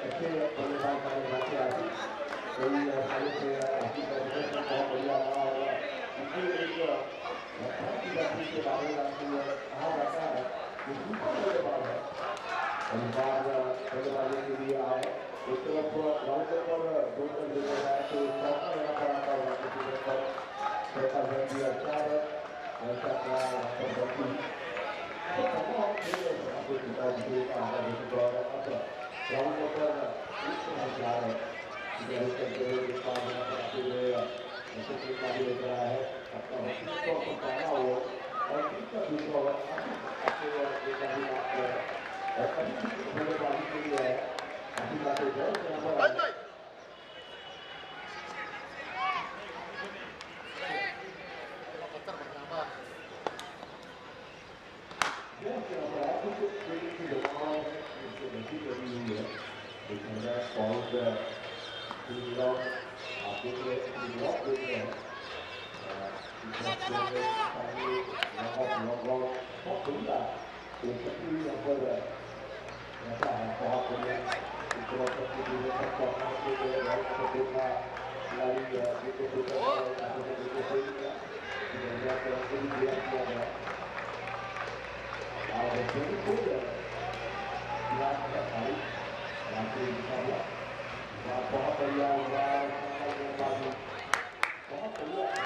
अच्छे बल्लेबाज माने जाते हैं। कोई सारे से आपकी प्रदर्शन बहुत बढ़िया रहा और इसी एक भारतीय जाति के बारे में कहा जाता है कि सुपर बल्लेबाज है। बल्लेबाज बल्लेबाजी के लिए आए, एक तरफ ग्राउंड पर 2 रन दे रहा है तो चौथा यहाँ पर आता है पर चौथा रन दिया 4 रन ऐसा क्या यहाँ पर बल्कि तो तमाम खेल आपको पिताजी के आगे द्वारा अब ग्राउंड पर एक हजार है इधर करते हुए एक बार यहाँ पर आते हुए ऐसे खेलना भी लग रहा है अपना वकील को अपना पहना हो और तीसरा दूसरा ओवर आपको एक अभी बात है और कभी बल्लेबाजी के लिए है अभी बातें जो यहाँ पर बहुत बढ़िया बहुत बढ़िया करते हुए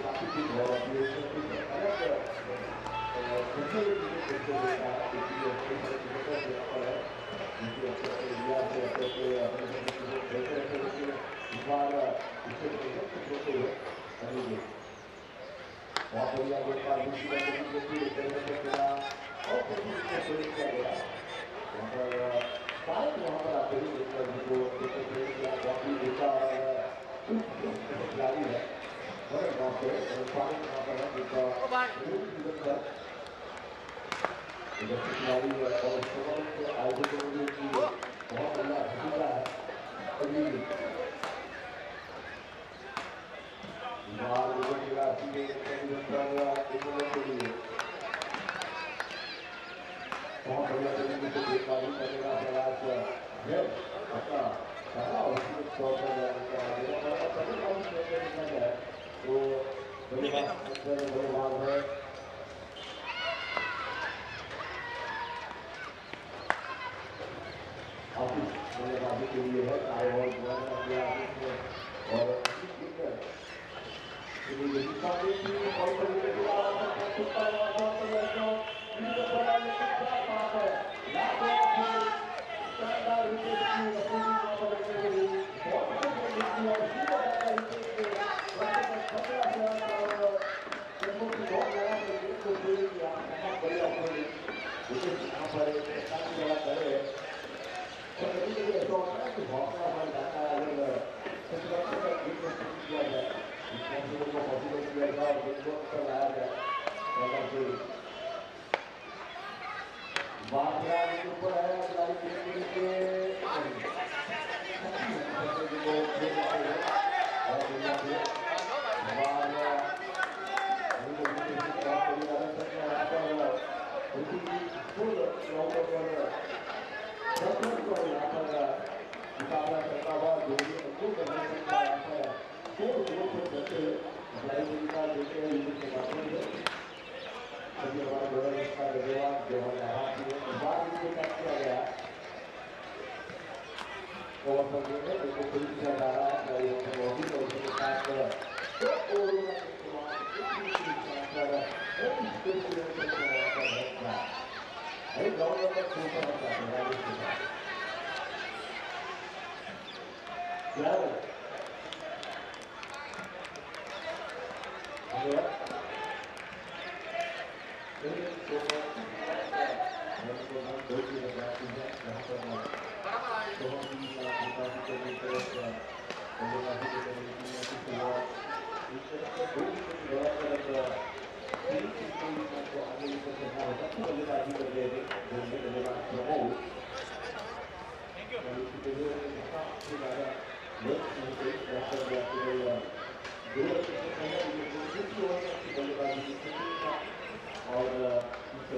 काफी चीज बहुत बढ़िया शायद वहाँ पर आते ही को खिलाड़ी है बड़े गाँव से पानी वहाँ पर है जिसका खिलाड़ी है और आयोजन की बहुत बढ़िया भूमिका है बहुत बढ़िया तरीके से देखभाल करेगा प्रयास है अपना पहला औषध तौर पर देखा जाए तो बल्लेबाज है ऑफिस बल्लेबाजी के लिए है और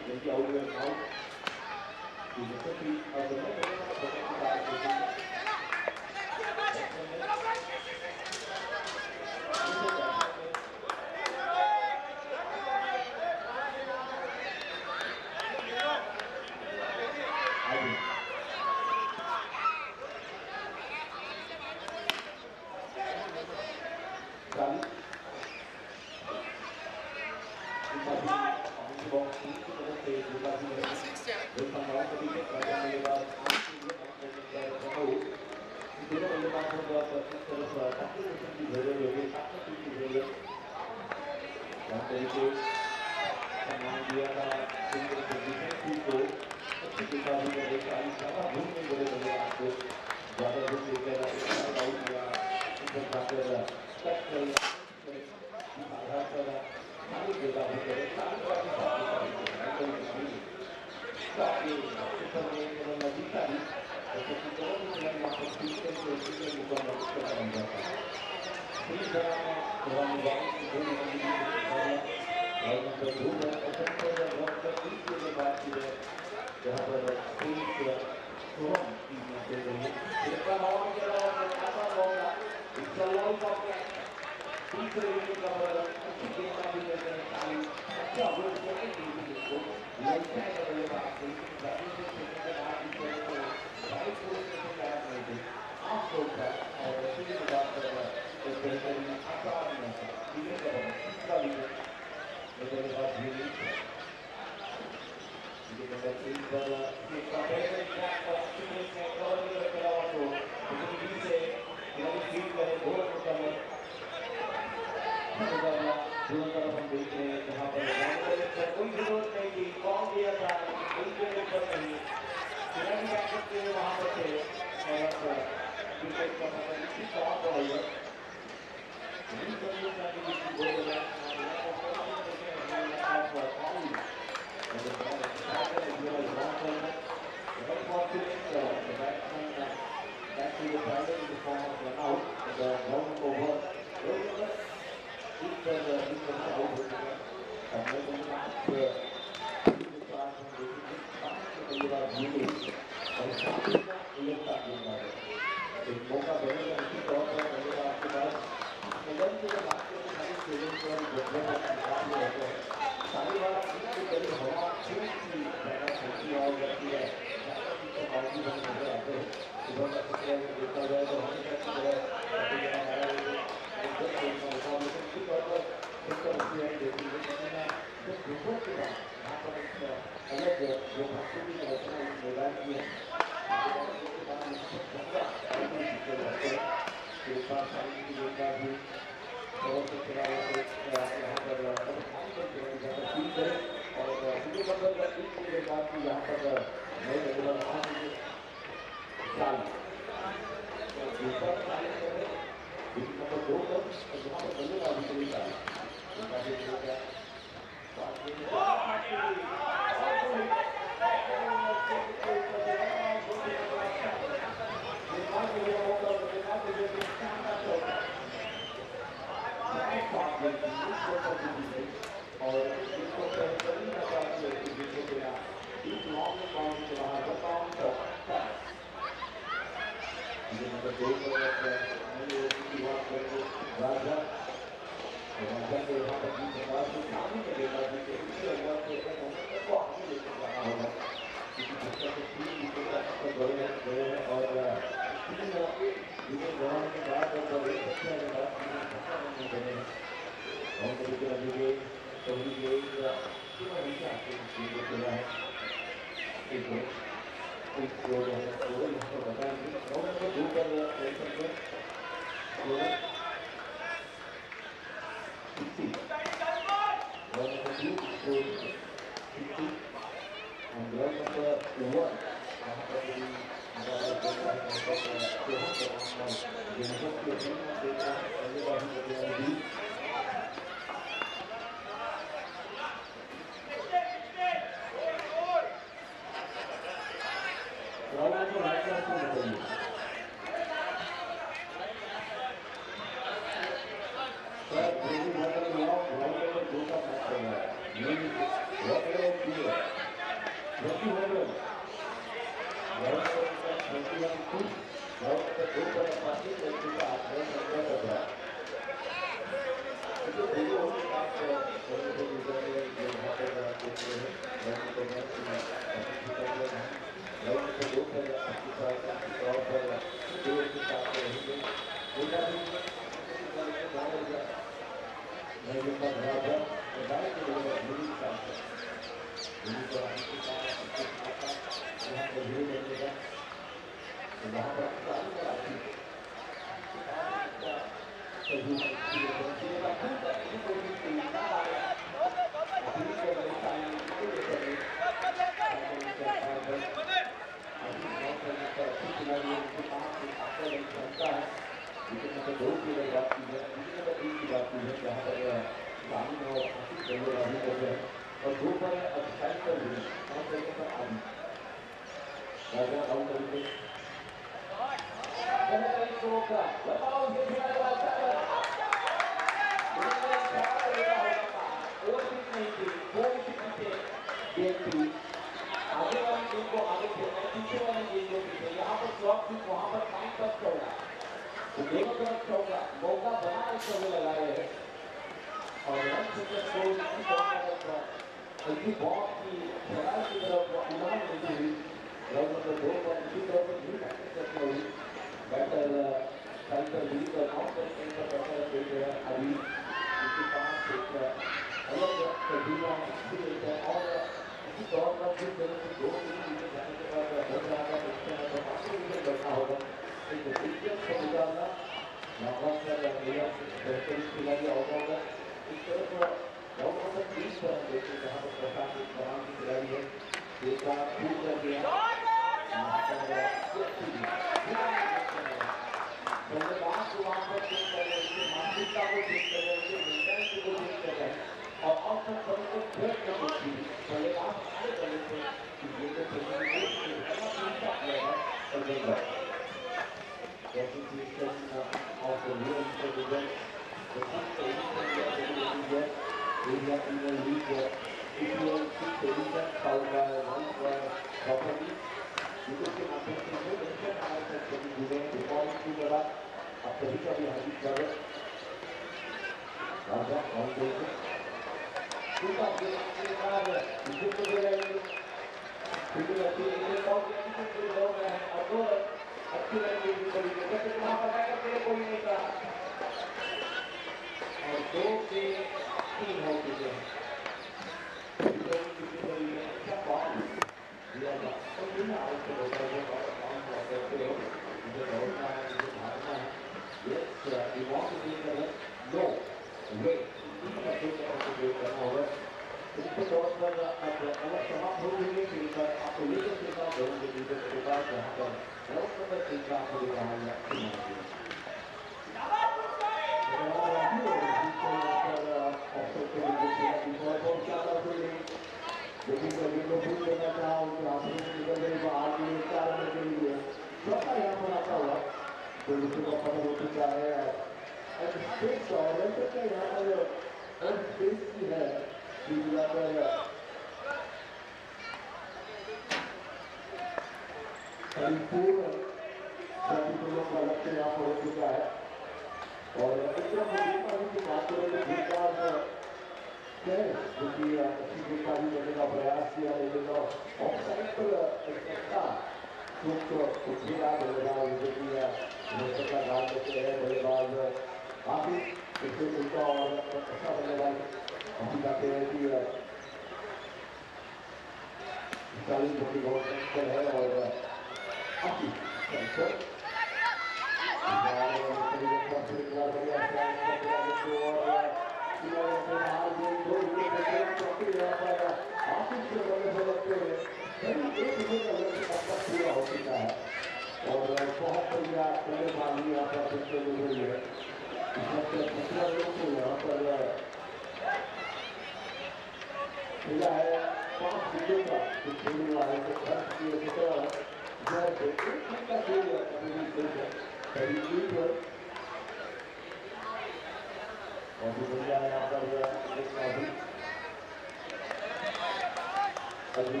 अभी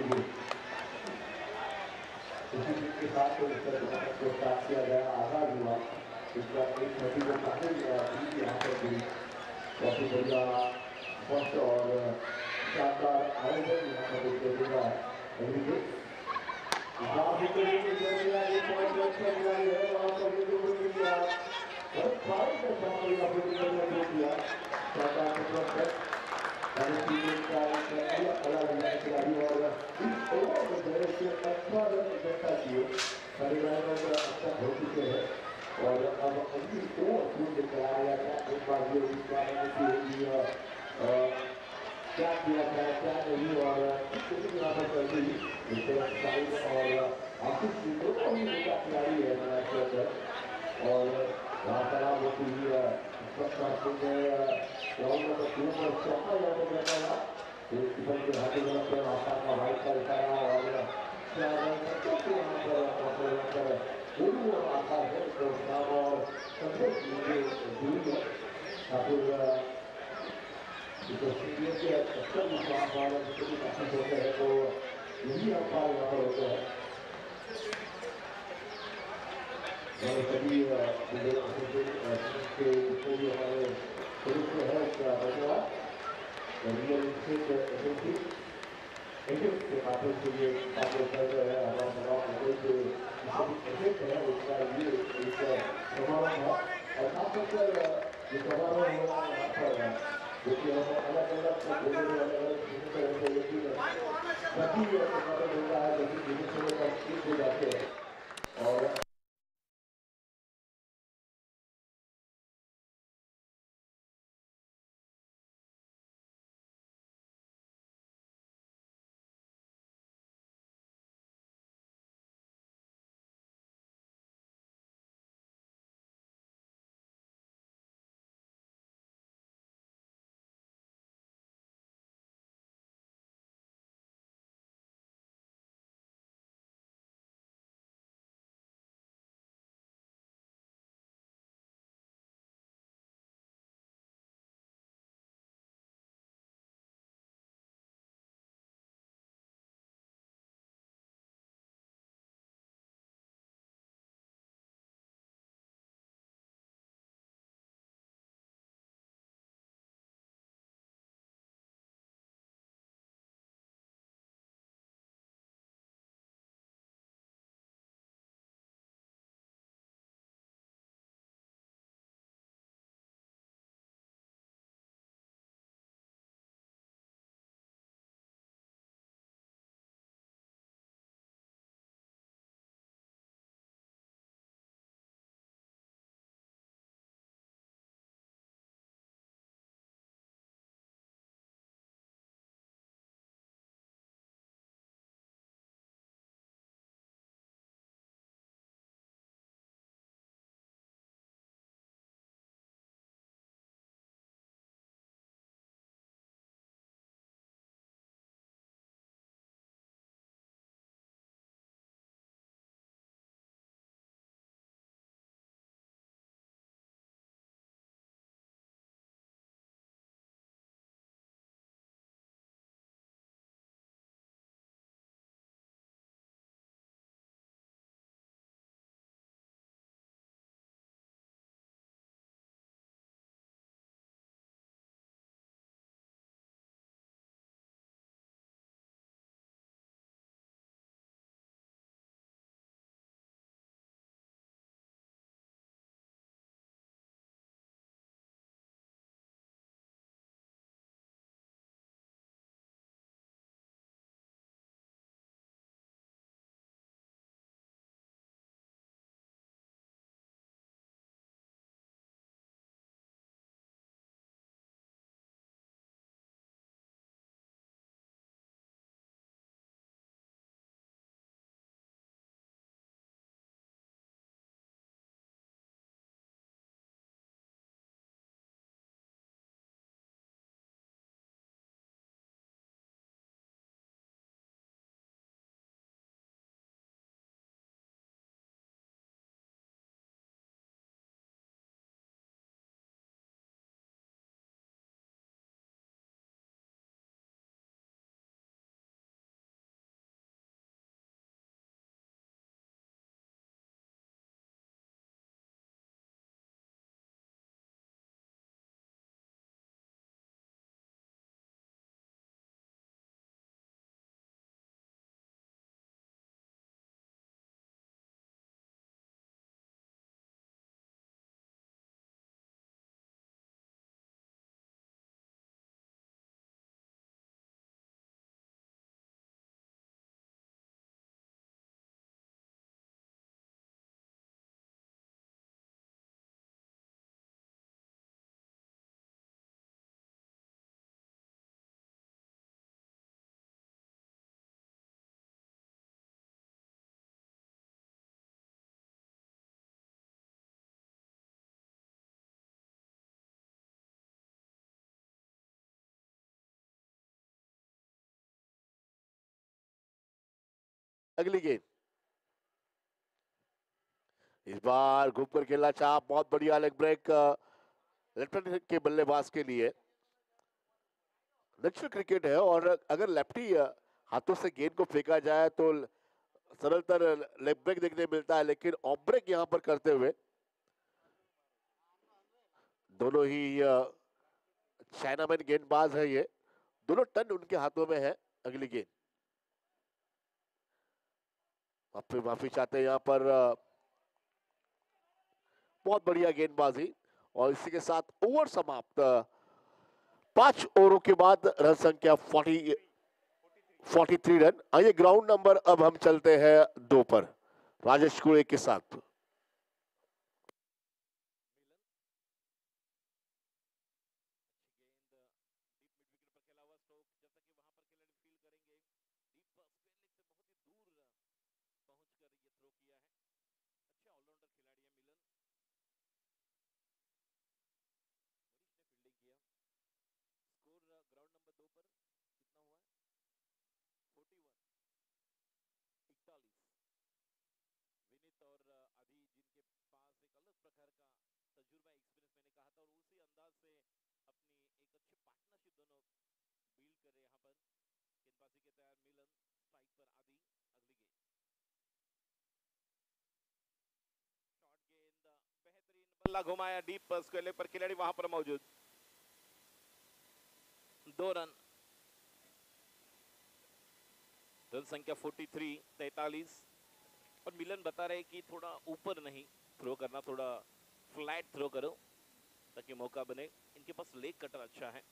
इसी के साथ उत्तर प्रदेश को स्टार्ट किया गया आगाज हुआ इसका एक नदी को काफी भी यहाँ पर भी काफी बढ़िया फर्स्ट और शानदार आयोजन यहाँ पर देखने मिला अभी भी एक पॉइंट खिलाड़ी है वहाँ पर ये जो किया बहुत सारे का सामने का जो किया शानदार और टीम का अलग अलग खिलाड़ी और इस ओवर में जो है अच्छा जनता की परिवार अच्छा हो चुके हैं और अब अगली ओवर पूर्ण कराया गया एक बार ये इस बारे में होगी क्या किया जाए क्या नहीं और कितनी यहाँ पर कर दी इससे साइड और आशीष जी दोनों ही उनका खिलाड़ी है मैच के अंदर और वहाँ पर आप होती है ग्राउंड नंबर 2 पर चौथा यहाँ पर बैठा हुआ ऊपर के हाथी में पे आशा का वाइट का इशारा और क्या बच्चों के यहाँ पर गुरु और आशा है तो नाम और संतोष मुझे दूरी है ठाकुर जो सीनियर के अच्छा भी काम वाले जितने भी काफी होते हैं तो यही अंपायर यहाँ पर होते हैं और सभी के जितने भी हमारे पुलिस में है उसका धन्यवाद रियल एजेंसी एजेंट के माध्यम से ये कार्य कर रहे हैं हमारा समाज में जो एजेंट है उसका ये एक समारोह है और खासकर ये समारोह हो रहा है यहाँ पर जो कि हम अलग अलग अलग अलग तरह से सभी समारोह हो रहा है जो कि विभिन्न तरह हो जाते हैं और अगली गेंद, इस बार घूम कर खेलना चाह, बहुत बढ़िया लेग ब्रेक लेफ्ट हैंड के बल्लेबाज के लिए। नेचुरल क्रिकेट है और अगर लेफ्टी हाथों से गेंद को फेंका जाए तो सरलतर लेग ब्रेक देखने मिलता है, लेकिन ऑफ ब्रेक यहां पर करते हुए दोनों ही चाइनामैन गेंदबाज है, ये दोनों टन उनके हाथों में है। अगली गेंद, माफी चाहते हैं यहाँ पर बहुत बढ़िया गेंदबाजी, और इसी के साथ ओवर समाप्त। 5 ओवरों के बाद रन संख्या 43 रन। आइए ग्राउंड नंबर अब हम चलते हैं 2 पर राजेश कुरे के साथ। बल्ला घुमाया डीप स्क्वायर पर, खिलाड़ी वहां पर मौजूद। 2 रन, रन संख्या 43। और मिलन बता रहे कि थोड़ा ऊपर नहीं थ्रो करना, थोड़ा फ्लैट थ्रो करो ताकि मौका बने। इनके पास लेग कटर अच्छा है,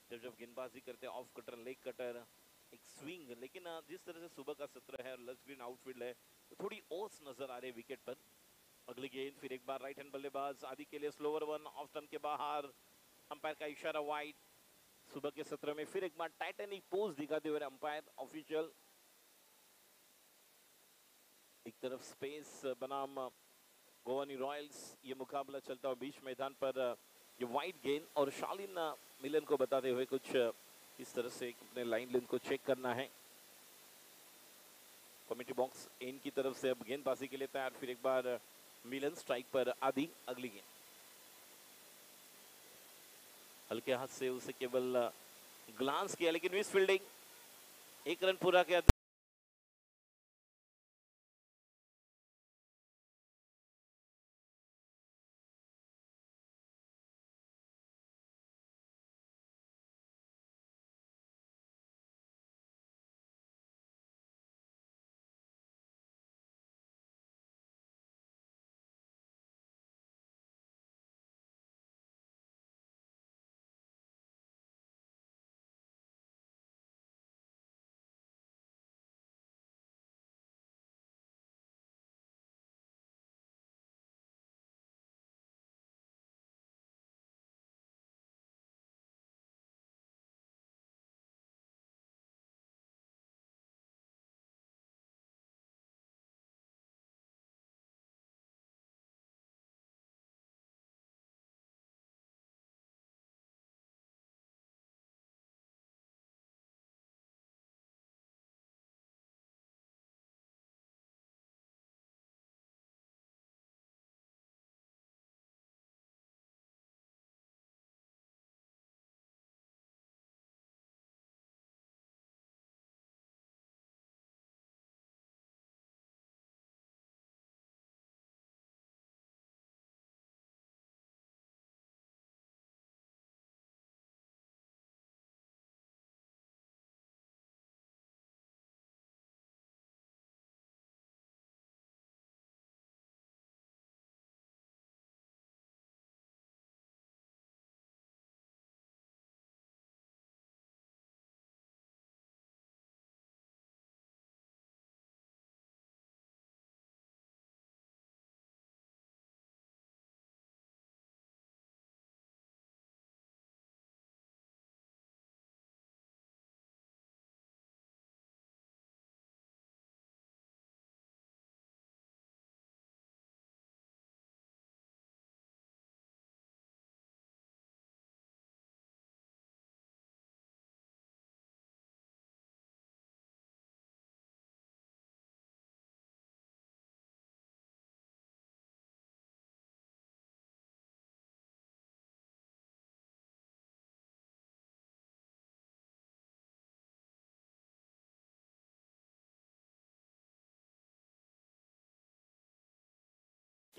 जब जब गेंदबाजी करते हैं ऑफ कटर, लेग कटर, एक स्विंग। लेकिन जिस तरह से सुबह का सत्र है और लस ग्रीन आउटफील्ड है, तो थोड़ी ओस नजर आ रही है विकेट पर। अगली गेंद फिर एक बार राइट हैंड बल्लेबाज आदि के लिए स्लोवर वन, ऑफ स्टंप के बाहर, अंपायर का इशारा वाइड। सुबह के सत्र में फिर एक बार टाइटैनिक पोज दिखाते हुए अंपायर ऑफिशियल। एक तरफ स्पेस बनाम गोवानी रॉयल्स, ये मुकाबला चलता हुआ बीच मैदान पर। ये वाइड गेंद और शालिन मिलन को बताते हुए कुछ इस तरह से अपने लाइन लेंथ को चेक करना है। कमेटी बॉक्स इन की तरफ से अब गेंदबाजी के लिए तैयार। फिर एक बार मिलन स्ट्राइक पर आदि। अगली गेंद हल्के हाथ से उसे केवल ग्लांस किया, लेकिन मिस फील्डिंग। 1 रन पूरा किया।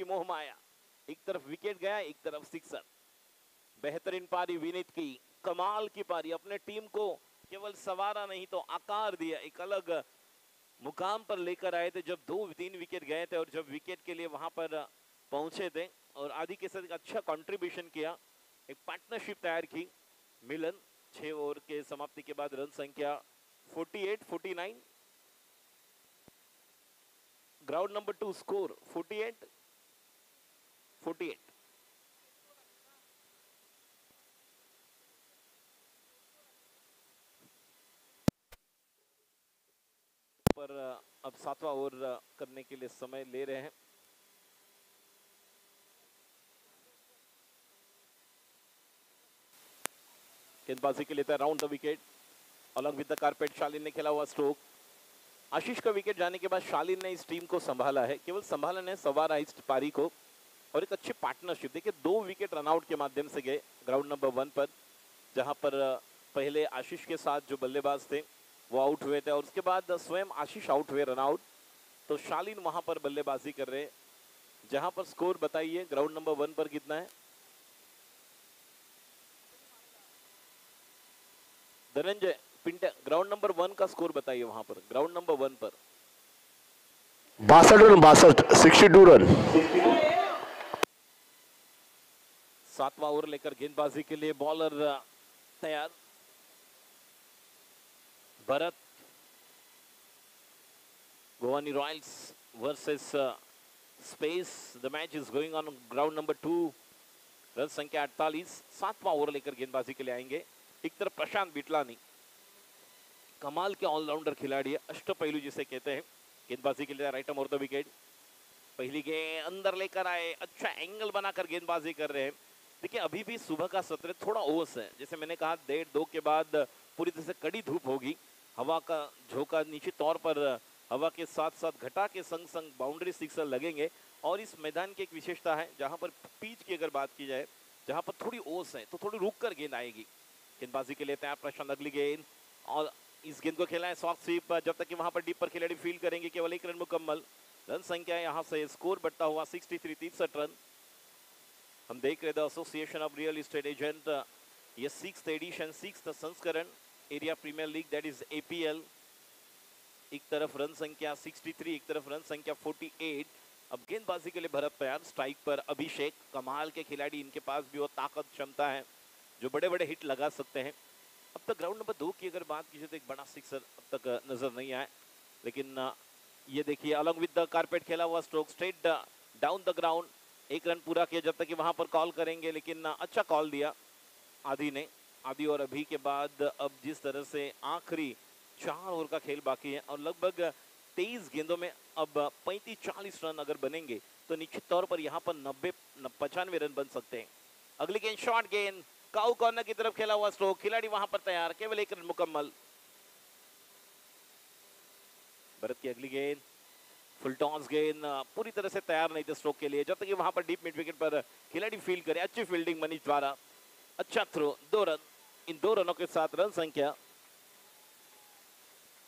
की मोह माया। एक तरफ विकेट गया, एक तरफ सिक्सर। बेहतरीन पारी विनीत की, कमाल की पारी, अपने टीम को केवल सवारा नहीं तो आकार दिया, एक अलग मुकाम पर लेकर आए थे जब 2-3 विकेट गए थे और जब विकेट के लिए वहां पर पहुंचे थे और आदि के साथ एक अच्छा कंट्रीब्यूशन किया, एक पार्टनरशिप तैयार की। मिलन 6 ओवर के समाप्ति के बाद रन संख्या 48-49, ग्राउंड नंबर 2 स्कोर 48-48। पर अब 7वां ओवर करने के लिए समय ले रहे हैं। गेंदबाजी के लिए round the wicket along with the carpet. Shaleen ने खेला हुआ स्ट्रोक। आशीष का विकेट जाने के बाद शालीन ने इस टीम को संभाला है, केवल संभाला ने, सवारा इस पारी को और एक अच्छी पार्टनरशिप। देखिए 2 विकेट रनआउट के माध्यम से गए ग्राउंड नंबर 1 पर, जहां पर पहले आशीष के साथ जो बल्लेबाज थे वो आउट हुए थे और उसके बाद स्वयं आशीष आउट हुए, रनआउट। तो शालीन वहां पर बल्लेबाजी कर रहे हैं। जहां पर स्कोर बताइए ग्राउंड नंबर 1 पर कितना है धनंजय पिंटे? ग्राउंड नंबर 1 का स्कोर बताइए वहां पर, ग्राउंड नंबर 1 पर। 62 रन, 62 रन। 7वां ओवर लेकर गेंदबाजी के लिए बॉलर तैयार। Bharat, Govani royals versus space. The match is going on ground number 2। Run संख्या 48। 7वां ओवर लेकर गेंदबाजी के लिए आएंगे। एक तरफ प्रशांत बिटलानी, कमाल के ऑलराउंडर खिलाड़ी है, अष्टपैलू जिसे कहते हैं। गेंदबाजी के लिए right arm over the wicket. पहली गेंद अंदर लेकर आए, अच्छा एंगल बनाकर गेंदबाजी कर रहे हैं। देखिए अभी भी सुबह का सत्र थोड़ा ओस है, जैसे मैंने कहा 1:30-2 के बाद पूरी तरह से कड़ी धूप होगी। हवा का झोंका निश्चित तौर पर हवा के साथ साथ घटा के संग संग बाउंड्री सिक्सर लगेंगे। और इस मैदान की एक विशेषता है, जहां पर पिच की अगर बात की जाए, जहां पर थोड़ी ओस है तो थोड़ी रुक कर गेंद आएगी। गेंदबाजी के लिए तैयार प्रशांत। अगली गेंद और इस गेंद को खेला है सॉफ्ट स्वीप, जब तक कि वहां पर डीप पर खिलाड़ी फील्ड करेंगे। केवल 1 रन मुकम्मल। रन संख्या यहां से स्कोर बढ़ता हुआ 63, 63 रन। हम देख रहे थे association of real estate agent, ये 6th एडिशन, 6th संस्करण area premier league, that is APL. एक तरफ रन संख्या 63, एक तरफ रन संख्या 48। अब गेंदबाजी के लिए भरत तैयार। स्ट्राइक पर अभिषेक, कमाल के खिलाड़ी, इनके पास भी वो ताकत क्षमता है जो बड़े बड़े हिट लगा सकते हैं। अब तक ग्राउंड नंबर 2 की अगर बात की जाए तो एक बड़ा सिक्सर अब तक नजर नहीं आया, लेकिन ये देखिए अलॉन्ग विद द कारपेट खेला हुआ stroke, straight down the ground. 1 run पूरा किया, जब तक कि वहां पर कॉल करेंगे, लेकिन अच्छा कॉल दिया आदि ने। आदि और अभी के बाद अब जिस तरह से आखिरी 4 ओवर का खेल बाकी है और लगभग 23 गेंदों में अब 35-40 रन अगर बनेंगे तो निश्चित तौर पर यहाँ पर 90-95 रन बन सकते हैं। अगली गेंद शॉर्ट गेंद, काउ कॉर्नर की तरफ खेला हुआ स्ट्रोक, खिलाड़ी वहां पर तैयार, केवल 1 रन मुकम्मल। भरत की अगली गेंद फुल टॉस गेंद, पूरी तरह से तैयार नहीं थे स्ट्रोक के लिए, जब तक कि वहां पर डीप मिड विकेट पर खिलाड़ी फील्ड करे। अच्छी फील्डिंग मनीष द्वारा, अच्छा थ्रो, 2 रन। इन 2 रनों के साथ रन संख्या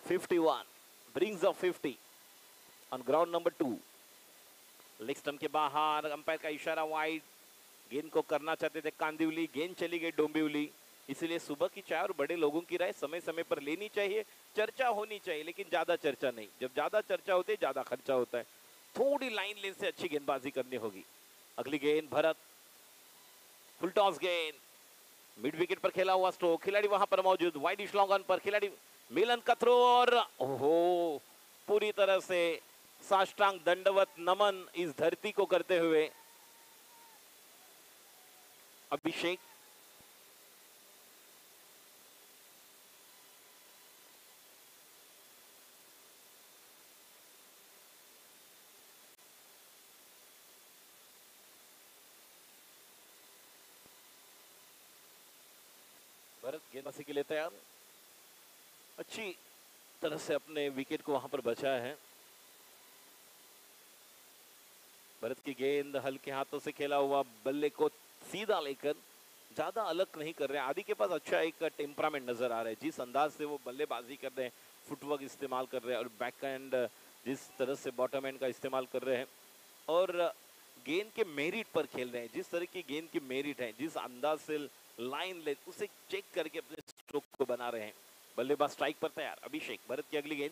51 brings up 50 on ground number 2। Leg stump के बाहर, अंपायर का इशारा वाइड। गेंद को करना चाहते थे कांदिवली, गेंद चली गई डोंबिवली। इसलिए सुबह की चाय और बड़े लोगों की राय समय समय पर लेनी चाहिए, चर्चा होनी चाहिए, लेकिन ज्यादा चर्चा नहीं। जब ज्यादा चर्चा होती है ज्यादा खर्चा होता है। थोड़ी लाइन लेन से अच्छी गेंदबाजी करनी होगी। अगली गेंद भरत, फुल टॉस गेंद, मिड विकेट पर खेला हुआ स्ट्रोक, खिलाड़ी वहां पर मौजूद, वाइड इश लॉन्ग ऑन पर खिलाड़ी मिलन का थ्रो और ओहो, पूरी तरह से साष्टांग दंडवत नमन इस धरती को करते हुए अभिषेक। भरत गेंदबाजी के लिए तैयार, अच्छी तरह से अपने विकेट को वहां पर बचाया है। भरत की गेंद हल्के हाथों से खेला हुआ, बल्ले को सीधा लेकर, ज्यादा अलग नहीं कर रहे हैं। आदि के पास अच्छा एक टेम्परामेंट नजर आ रहा है, जिस अंदाज से वो बल्लेबाजी कर रहे हैं, फुटवर्क इस्तेमाल कर रहे हैं और बैक हैंड जिस तरह से बॉटम हैंड का इस्तेमाल कर रहे हैं। और गेंद के मेरिट पर खेल रहे हैं, जिस तरह की गेंद की मेरिट है, जिस अंदाज से लाइन ले उसे चेक करके अपने स्ट्रोक को बना रहे हैं। बल्लेबाज स्ट्राइक पर तैयार। अभिषेक भरत की अगली गेंद,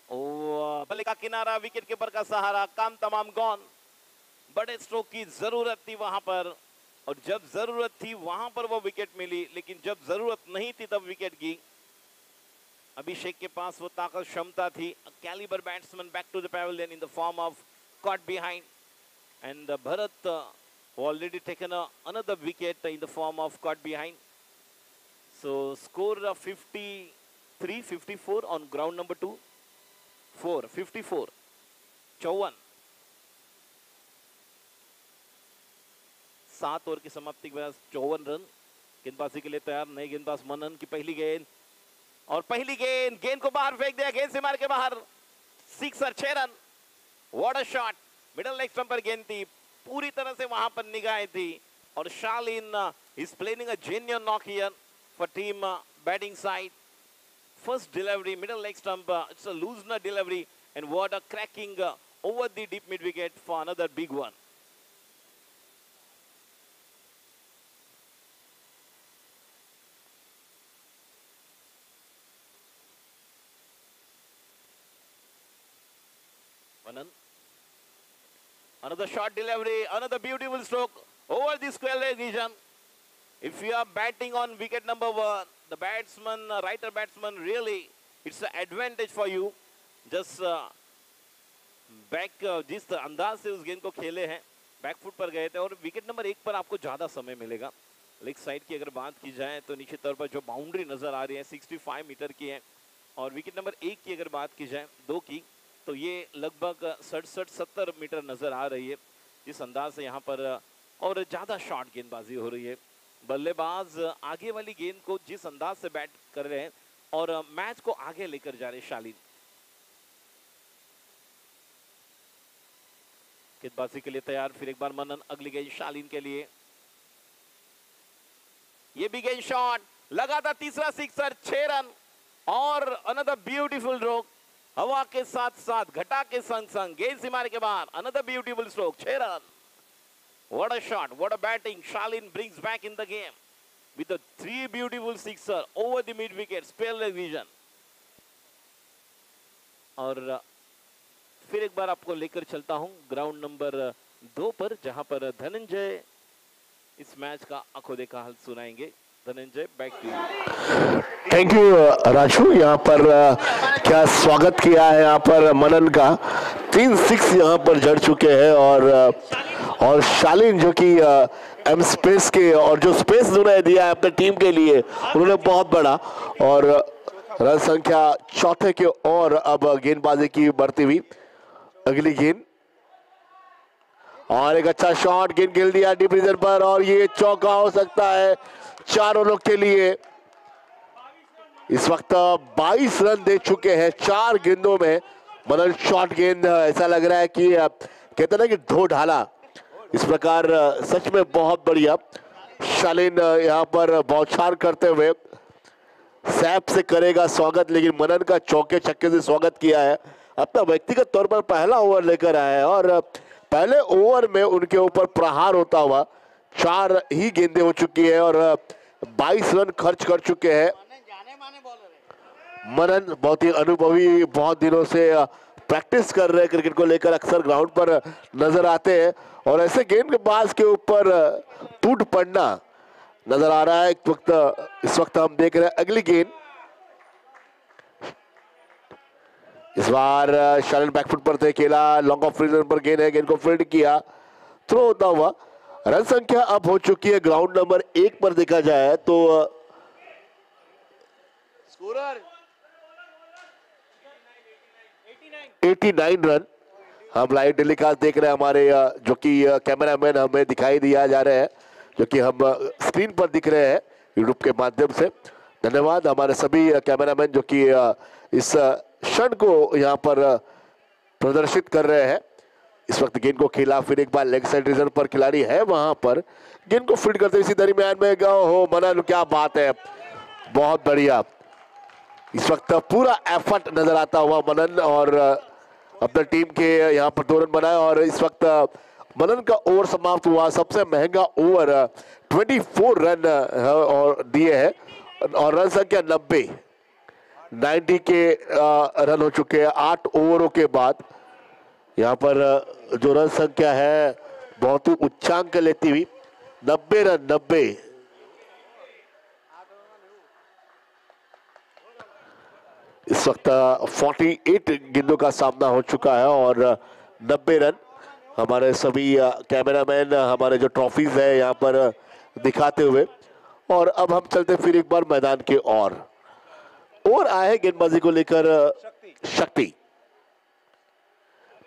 ओ बल्ले का किनारा, विकेट कीपर का सहारा, काम तमाम गॉन। बड़े स्ट्रोक की जरूरत थी वहां पर, और जब जरूरत थी वहां पर वो विकेट मिली, लेकिन जब जरूरत नहीं थी तब विकेट की। अभिषेक के पास वो ताकत क्षमता थी। Calibre batsman back to the pavilion in the form of caught behind, and Bharat already taken another wicket in the form of caught behind. So score 53-54 on ground number 2. 54 54 7 over की समाप्ति के बाद 54 रन। गेंदबाजी के लिए तैयार नए गेंदबाज मनन की पहली गेंद, और पहली गेंद को बाहर फेंक दिया, गेंद से मार के बाहर, sixer, 6 run. What a shot, middle leg stump पर गेंद थी, पूरी तरह से वहां पर निगाहें थी, और Shalin is playing a genuine knock here for team batting side. First delivery middle leg stump, it's a loosener delivery, and what a cracking over the deep mid wicket for another big one. Another short delivery, another beautiful stroke over the square leg region. If you are batting on wicket number 1, the batsman, righter batsman, really, it's an advantage for you. Just जिस अंदाज से उस गेंद को खेले हैं, back foot पर गए थे, और विकेट नंबर 1 पर आपको ज्यादा समय मिलेगा। लेग साइड की अगर बात की जाए तो निश्चित तौर पर जो बाउंड्री नजर आ रही है 65 मीटर की है, और विकेट नंबर 1 की अगर बात की जाए 2 की, तो ये लगभग 67-70 मीटर नजर आ रही है। जिस अंदाज से यहाँ पर और ज्यादा शॉर्ट गेंदबाजी हो रही है, बल्लेबाज आगे वाली गेंद को जिस अंदाज से बैट कर रहे हैं और मैच को आगे लेकर जा रहे हैं शालिन। गेंदबाजी के लिए तैयार, फिर एक बार मनन, अगली गेंद शालिन के लिए, ये भी गेंद शॉट, लगा था तीसरा सिक्सर, 6 रन, और अनदर ब्यूटीफुल स्ट्रोक, हवा के साथ साथ घटा के संग संग गेंद सीमारे के बाहर, another beautiful stroke, 6 run. What a shot, what a batting. Shalin brings back in the game with a 3 beautiful sixer over the mid wicket, spare leg vision. और फिर एक बार आपको लेकर चलता हूं ग्राउंड नंबर 2 पर, जहां पर धनंजय इस मैच का आंखों देखा हाल सुनाएंगे। Dhananjay, back to you. Thank you Rashu. यहाँ पर क्या स्वागत किया है यहाँ पर मनन का, 3 6 यहाँ पर जड़ चुके हैं, और शालिन जो कि एम स्पेस के, और जो स्पेस उन्होंने दिया है अपने टीम के लिए उन्होंने बहुत बड़ा, और रन संख्या चौथे के, और अब गेंदबाजी की बढ़ती हुई अगली गेंद, और एक अच्छा शॉट, गेंद खेल दिया डीप रीजन पर, और ये चौका हो सकता है 4 रनों के लिए। इस वक्त 22 रन दे चुके हैं 4 गेंदों में मनन। शॉट गेंद, ऐसा लग रहा है कि कहते ना कि ढो ढाला, इस प्रकार सच में बहुत बढ़िया। शालिन यहाँ पर बौछार करते हुए सैप से करेगा स्वागत, लेकिन मनन का चौके छक्के से स्वागत किया है। अपना व्यक्तिगत तौर पर पहला ओवर लेकर आया है, और पहले ओवर में उनके ऊपर प्रहार होता हुआ 4 ही गेंदें हो चुकी है, और 22 रन खर्च कर चुके हैं। मनन बहुत ही अनुभवी, बहुत दिनों से प्रैक्टिस कर रहे हैं क्रिकेट को लेकर, अक्सर ग्राउंड पर नजर आते हैं, और ऐसे गेंदबाज के ऊपर टूट पड़ना नजर आ रहा है इस वक्त हम देख रहे हैं। अगली गेंद, इस बार शालिन बैकफुट पर थे, खेला लॉन्ग ऑफ रीजन पर गेंद है, गेंद को फील्ड किया, थ्रो होता हुआ। रन संख्या अब हो चुकी है ग्राउंड नंबर 1 पर देखा जाए तो स्कोरर 89 रन। हम लाइव टेलीकास्ट देख रहे हैं, हमारे जो कि कैमरामैन हमें दिखाई दिया जा रहे हैं, जो कि हम स्क्रीन पर दिख रहे हैं यूट्यूब के माध्यम से। धन्यवाद हमारे सभी कैमरामैन जो कि इस क्षण को यहाँ पर प्रदर्शित कर रहे हैं। इस वक्त गेंद को खेला, फिर एक बार लेग साइड रीजन पर खिलाड़ी है वहां पर, गेंद को फील्ड करते इसी दरमियान में हो मनन, क्या बात है, बहुत बढ़िया। इस वक्त पूरा एफर्ट नजर आता हुआ मनन, और अपने टीम के यहाँ पर 2 रन बनाए, और इस वक्त मनन का ओवर समाप्त हुआ। सबसे महंगा ओवर 24 रन और दिए हैं और रन संख्या 90 के रन हो चुके हैं 8 ओवरों के बाद। यहाँ पर जो रन संख्या है बहुत ही उच्चांक लेती हुई 90 रन 90। इस वक्त 48 गेंदों का सामना हो चुका है और 90 रन। हमारे सभी कैमरामैन हमारे जो ट्रॉफीज है यहाँ पर दिखाते हुए। और अब हम चलते फिर एक बार मैदान के और आए हैं गेंदबाजी को लेकर शक्ति।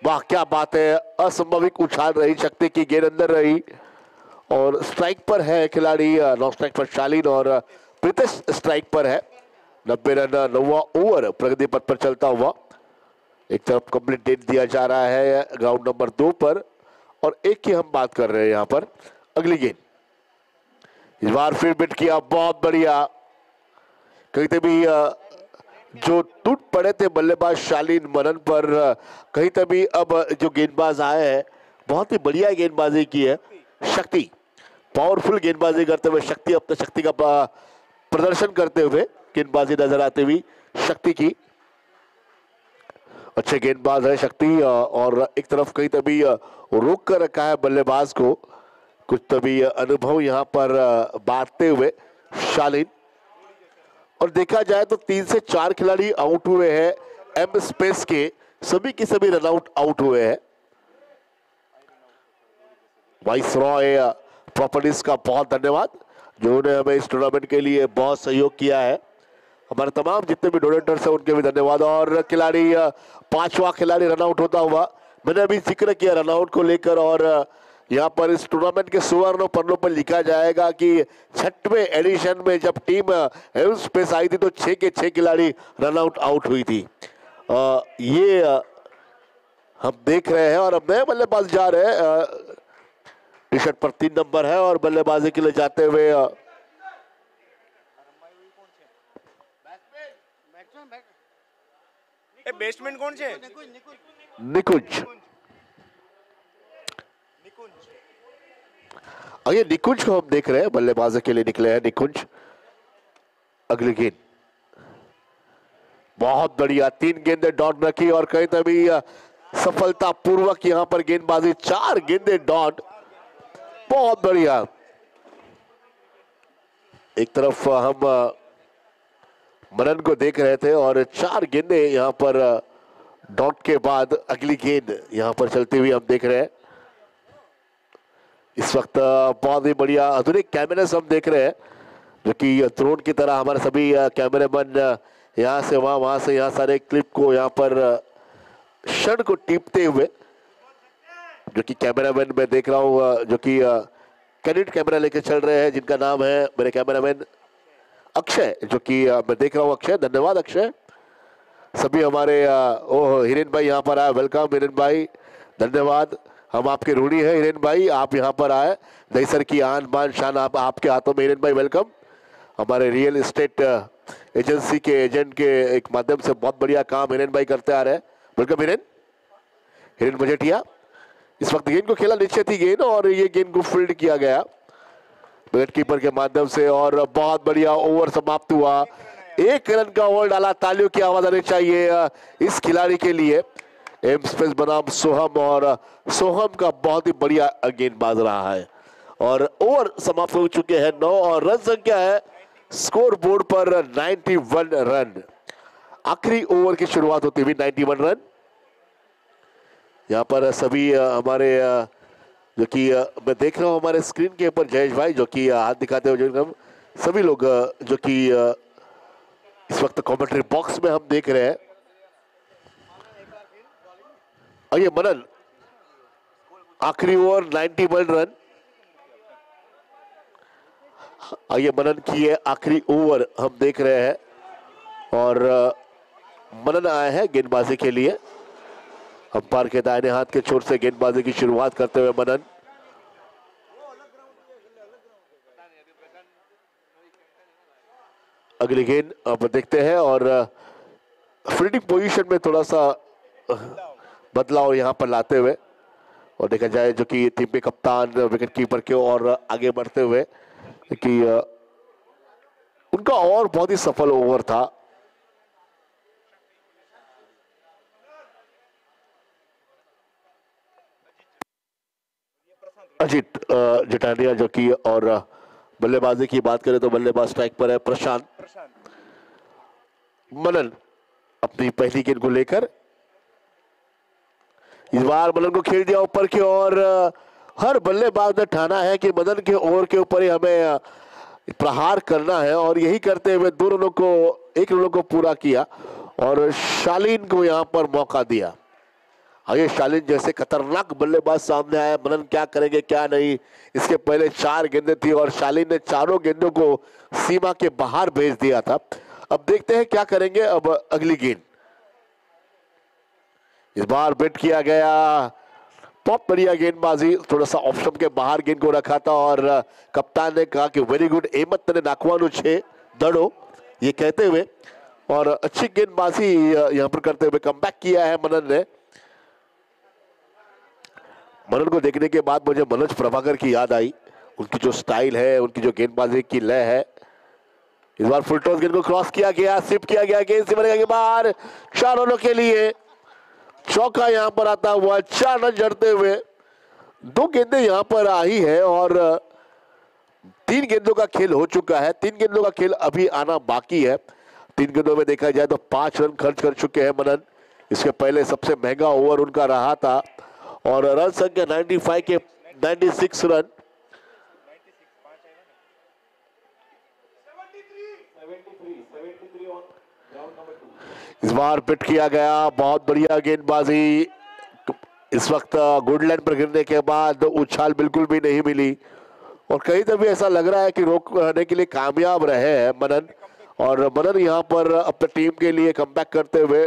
वाह क्या बात है, असंभविक उछाल रही शक्ति की, गेंद अंदर रही और स्ट्राइक पर है खिलाड़ी। नॉन स्ट्राइक पर शालीन और प्रीतेश स्ट्राइक पर है। 90 रन 9वां ओवर प्रगति पथ पर चलता हुआ। एक तरफ कंप्लीट डेट दिया जा रहा है ग्राउंड नंबर 2 पर और एक की हम बात कर रहे हैं यहाँ पर। अगली गेंद इस बार फिर बिट किया, बहुत बढ़िया। कहीं भी जो टूट पड़े थे बल्लेबाज शालीन मनन पर, कहीं तभी अब जो गेंदबाज आए हैं बहुत ही बढ़िया गेंदबाजी की है शक्ति। पावरफुल गेंदबाजी करते हुए शक्ति अपने शक्ति का प्रदर्शन करते हुए गेंदबाजी नजर आती हुई शक्ति की। अच्छे गेंदबाज है शक्ति और एक तरफ कहीं तभी रोक कर रखा है बल्लेबाज को। कुछ तभी अनुभव यहाँ पर बांटते हुए शालीन। और देखा जाए तो 3 से 4 खिलाड़ी आउट हुए हैं एम स्पेस के, सभी के सभी रनआउट आउट हुए हैं। वाइस रॉय प्रॉपर्टीज का बहुत धन्यवाद जिन्होंने हमें इस टूर्नामेंट के लिए बहुत सहयोग किया है। हमारे तमाम जितने भी डोनेटर्स हैं उनके भी धन्यवाद। और खिलाड़ी 5वां खिलाड़ी रनआउट होता हुआ, मैंने अभी जिक्र किया रनआउट को लेकर और यहाँ पर इस टूर्नामेंट के सुवर्ण पन्नों पर लिखा जाएगा कि 6वें एडिशन में जब टीम एम स्पेस आई थी तो 6 के 6 खिलाड़ी रनआउट आउट हुई थी। ये हम देख रहे हैं और अब नए बल्लेबाज जा रहे हैं। टी शर्ट पर 3 नंबर है और बल्लेबाजी के लिए जाते हुए बेस्टमैन कौन से? निकुंज। ये निकुंज को हम देख रहे हैं, बल्लेबाजी के लिए निकले हैं निकुंज। अगली गेंद बहुत बढ़िया, 3 गेंदें डॉट रखी और कहीं तभी सफलता पूर्वक यहां पर गेंदबाजी, 4 गेंदें डॉट, बहुत बढ़िया। एक तरफ हम मनन को देख रहे थे और 4 गेंदें यहां पर डॉट के बाद अगली गेंद यहां पर चलती हुई हम देख रहे हैं। इस वक्त बहुत ही बढ़िया आधुनिक कैमरे हम देख रहे हैं जो कि ड्रोन की तरह हमारे सभी कैमरेमैन यहाँ से वहाँ से यहाँ सारे क्लिप को यहाँ पर क्षण को टीपते हुए, जो कि कैमरामैन मैं देख रहा हूँ जो कि कैडिट कैमरा लेके चल रहे हैं जिनका नाम है मेरे कैमरामैन अक्षय, जो कि मैं देख रहा हूँ अक्षय, धन्यवाद अक्षय। सभी हमारे ओह हिरेन भाई यहाँ पर आए, वेलकम हिरेन भाई, धन्यवाद। हम आपके ऋणी हैं हिरेन भाई, आप यहाँ पर आए। दहीसर की आन बान शान आपके हाथों में हिरेन भाई, वेलकम। हमारे रियल एस्टेट एजेंसी के एजेंट के एक माध्यम से बहुत बढ़िया काम हिरेन भाई करते आ रहे हैं, वेलकम हिरेन मजेठिया। इस वक्त गेंद को खेला नीचे थी गेंद और ये गेंद को फील्ड किया गया विकेट कीपर के माध्यम से और बहुत बढ़िया ओवर समाप्त हुआ। 1 रन का ओवर डाला, तालियों की आवाज आनी चाहिए इस खिलाड़ी के लिए। एम स्पेस बनाम सोहम और सोहम का बहुत ही बढ़िया गेंदबाज रहा है और ओवर समाप्त हो चुके हैं 9 और रन संख्या है स्कोर बोर्ड पर 91 रन। आखिरी ओवर की शुरुआत होती हुई 91 रन। यहाँ पर सभी हमारे जो कि मैं देख रहा हूँ हमारे स्क्रीन के ऊपर जयेश भाई जो कि हाथ दिखाते हुए, जो सभी लोग जो कि इस वक्त कमेंट्री बॉक्स में हम देख रहे हैं। ये मनन आखिरी ओवर 91 रन। ये मनन की है आखिरी ओवर हम देख रहे हैं और मनन आए हैं गेंदबाजी के लिए। अंपायर के दाहिने हाथ के छोर से गेंदबाजी की शुरुआत करते हुए मनन। अगली गेंद अब देखते हैं और फील्डिंग पोजीशन में थोड़ा सा बदलाव यहां पर लाते हुए और देखा जाए जो कि टीम के कप्तान विकेट कीपर के और आगे बढ़ते हुए कि उनका और बहुत ही सफल ओवर था। अजीत जटानिया जो कि और बल्लेबाजी की बात करें तो बल्लेबाज स्ट्राइक पर है प्रशांत। मनन अपनी पहली गेंद को लेकर इस बार मनन को खेल दिया ऊपर की ओर। हर बल्लेबाज ने ठाना है कि मनन के ओवर के ऊपर ही हमें प्रहार करना है और यही करते हुए 2 रनों को 1 रनों को पूरा किया और शालीन को यहां पर मौका दिया। आगे शालीन जैसे खतरनाक बल्लेबाज सामने आया, मनन क्या करेंगे क्या नहीं। इसके पहले 4 गेंदें थी और शालीन ने चारों गेंदों को सीमा के बाहर भेज दिया था। अब देखते हैं क्या करेंगे अब अगली गेंद। इस बार बैट किया गया, बहुत बढ़िया गेंदबाजी, थोड़ा सा ऑप्शन के बाहर गेंद को रखा था और कप्तान ने कहा कि वेरी गुड एमत ने नाखवानु छे दड़ो, ये कहते हुए और अच्छी गेंदबाजी यहां पर करते हुए कमबैक किया है मनन ने। मनन को देखने के बाद मुझे मनोज प्रभाकर की याद आई, उनकी जो स्टाइल है, उनकी जो गेंदबाजी की लय है। इस बार फुल टॉस गेंद को क्रॉस किया गया, स्विप किया गया, गेंद से बनेगा के बाहर, 4 रनों के लिए चौका यहां पर आता हुआ, 4 रन जड़ते हुए 2 गेंदें यहां पर आई है और 3 गेंदों का खेल हो चुका है। 3 गेंदों का खेल अभी आना बाकी है। 3 गेंदों में देखा जाए तो 5 रन खर्च कर चुके हैं मनन। इसके पहले सबसे महंगा ओवर उनका रहा था और रन संख्या 95 के 96 रन। इस बार पिट किया गया, बहुत बढ़िया गेंदबाजी। इस वक्त गुडलैंड पर गिरने के बाद उछाल बिल्कुल भी नहीं मिली और कहीं तो भी ऐसा लग रहा है कि रोकने के लिए कामयाब रहे हैं मनन और मनन यहां पर अपनी टीम के लिए कमबैक करते हुए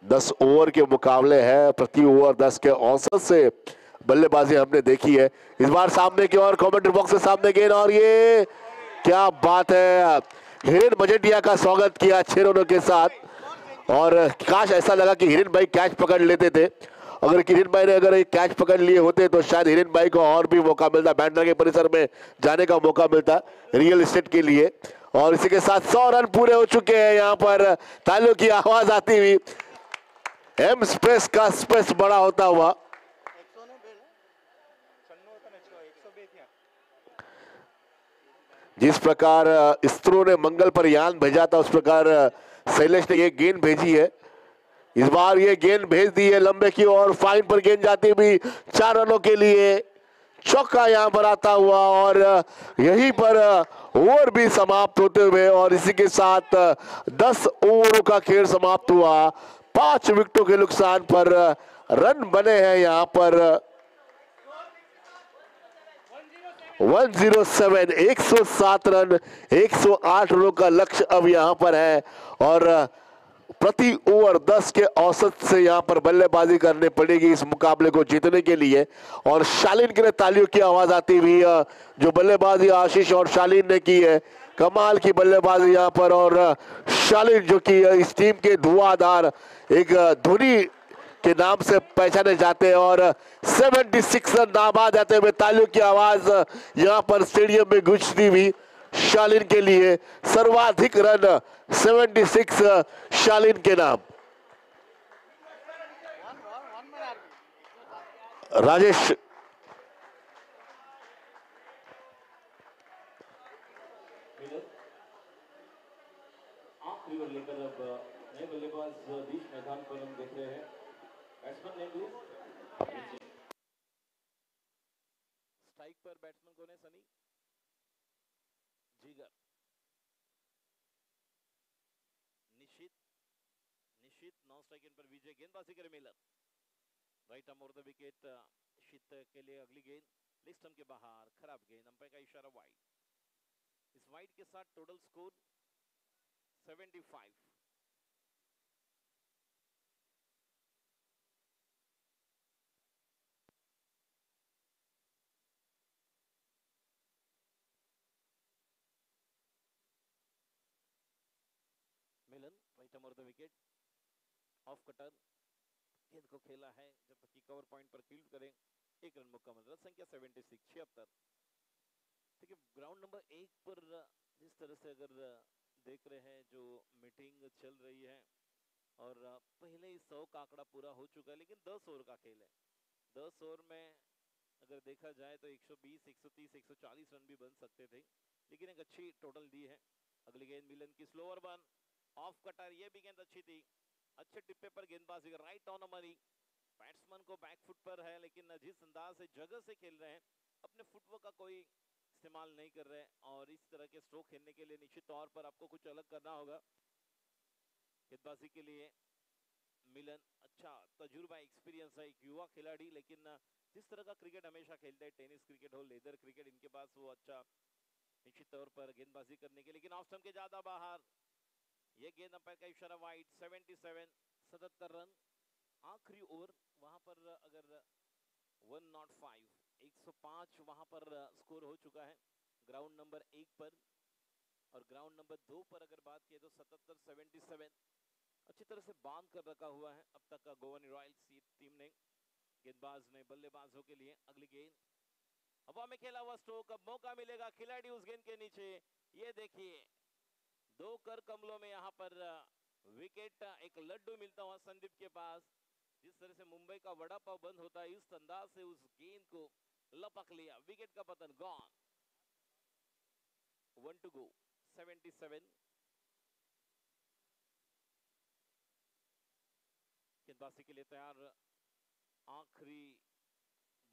10 ओवर के मुकाबले है, प्रति ओवर 10 के औसत से बल्लेबाजी हमने देखी है। इस बार सामने की ओर कमेंट्री बॉक्स के सामने गेंद और ये क्या बात है, हिरेन मजेटिया का स्वागत किया 6 रनों के साथ और काश ऐसा लगा कि हिरेन भाई कैच पकड़ लेते थे। अगर हिरेन भाई ने अगर एक कैच पकड़ लिए होते तो शायद हिरेन भाई को और भी मौका मिलता, बैंड्रा के परिसर में जाने का मौका मिलता रियल एस्टेट के लिए। और इसी के साथ 100 रन पूरे हो चुके हैं। यहाँ पर तालियों की आवाज आती हुई एम स्पेस का स्पेस बड़ा होता हुआ। जिस प्रकार इसरो ने मंगल पर यान भेजा था उस प्रकार शैलेश ने ये गेंद भेजी है। इस बार ये गेंद भेज दी है लंबे की ओर, फाइन पर गेंद जाती हुई 4 रनों के लिए चौका यहां पर आता हुआ और यहीं पर ओवर भी समाप्त होते हुए और इसी के साथ 10 ओवरों का खेल समाप्त हुआ। 5 विकेटों के नुकसान पर रन बने हैं यहां पर 107, 107 रन, 108 रनों का लक्ष्य अब यहां पर है और प्रति ओवर 10 के औसत से यहां पर बल्लेबाजी करनी पड़ेगी इस मुकाबले को जीतने के लिए। और शालीन के लिए तालियों की आवाज आती हुई जो बल्लेबाजी आशीष और शालीन ने की है, कमाल की बल्लेबाजी यहां पर। और शालीन जो कि इस टीम के धुआंधार एक धोनी के नाम से पहचाने जाते हैं और 76 रन नाबाद जाते हुए तालियों की आवाज यहां पर स्टेडियम में गूंजती हुई शालीन के लिए। सर्वाधिक रन 76 शालीन के नाम। राजेश लेकर अब नए बल्लेबाज बीच मैदान पर हम देख रहे हैं। बैट्समैन ने स्ट्राइक पर बैट्समैन कौन है? सनी जिगर, निशित नॉन स्ट्राइक इन पर विजय, गेंदबाजी करे Miller, right arm over the wicket, शीत के लिए अगली गेंद लिस्ट के बाहर, खराब गेंद, अंपायर का इशारा वाइड। इस वाइड के साथ total score 75। Milan right arm over the wicket, off cutter गेंद को खेला है जब तक कि कवर पॉइंट पर फील्ड करें। एक रन मुकम्मल, रन संख्या 76 76। देखिए ग्राउंड नंबर 1 पर जिस तरह से अगर देख रहे हैं जो मीटिंग चल रही है और पहले ही 100 का आंकड़ा पूरा हो चुका है, लेकिन 10 ओवर का खेल है। 10 ओवर में अगर देखा जाए तो 120 130 140 रन भी बन सकते थे, लेकिन एक अच्छी टोटल दी है। अगली गेंद मिलन की स्लोअर वन ऑफ कटर, ये भी गेंद अच्छी थी, अच्छे टिप्पे पर गेंदबाजी, राइट ऑन मनी। बैट्समैन को बैक फुट पर है, लेकिन जिस अंदाज से जगह से खेल रहे हैं अपने फुटवर्क का कोई इस्तेमाल नहीं कर रहे हैं, और इस तरह के स्ट्रोक खेलने के लिए निश्चित तौर पर आपको कुछ अलग करना होगा। गेंदबाजी के लिए मिलन अच्छा तजुर्बा एक्सपीरियंस है, एक युवा खिलाड़ी, लेकिन जिस तरह का क्रिकेट हमेशा खेलते हैं, टेनिस क्रिकेट हो लेदर क्रिकेट, इनके पास वो अच्छा निश्चित तौर पर गेंदबाजी करने के, लेकिन ऑफ स्टंप के ज्यादा बाहर। ये गेंद अंपायर का इशारा वाइड। 77 77 रन आखिरी ओवर। वहां पर अगर 105 105 वहां पर स्कोर हो चुका है ग्राउंड नंबर 1 पर, और ग्राउंड नंबर 2 पर अगर बात की तो 77 77 अच्छी तरह से बांध कर रखा हुआ है अब तक का गोवानी रॉयल्स टीम ने, गेंदबाज ने बल्लेबाजों के लिए। अगली गेंद हवा में खेला हुआ स्ट्रोक, अब मौका मिलेगा खिलाड़ी उस गेंद के नीचे। ये देखिए 2 कर कमलों में यहाँ पर विकेट, एक लड्डू मिलता हुआ संदीप के पास। जिस तरह से मुंबई का वड़ा पाव बंद होता है, इस अंदाज से उस गेंद को लपक लिया, विकेट का पतन, गॉन। 1 to go. 77 गेंदबाजी के लिए तैयार। आखिरी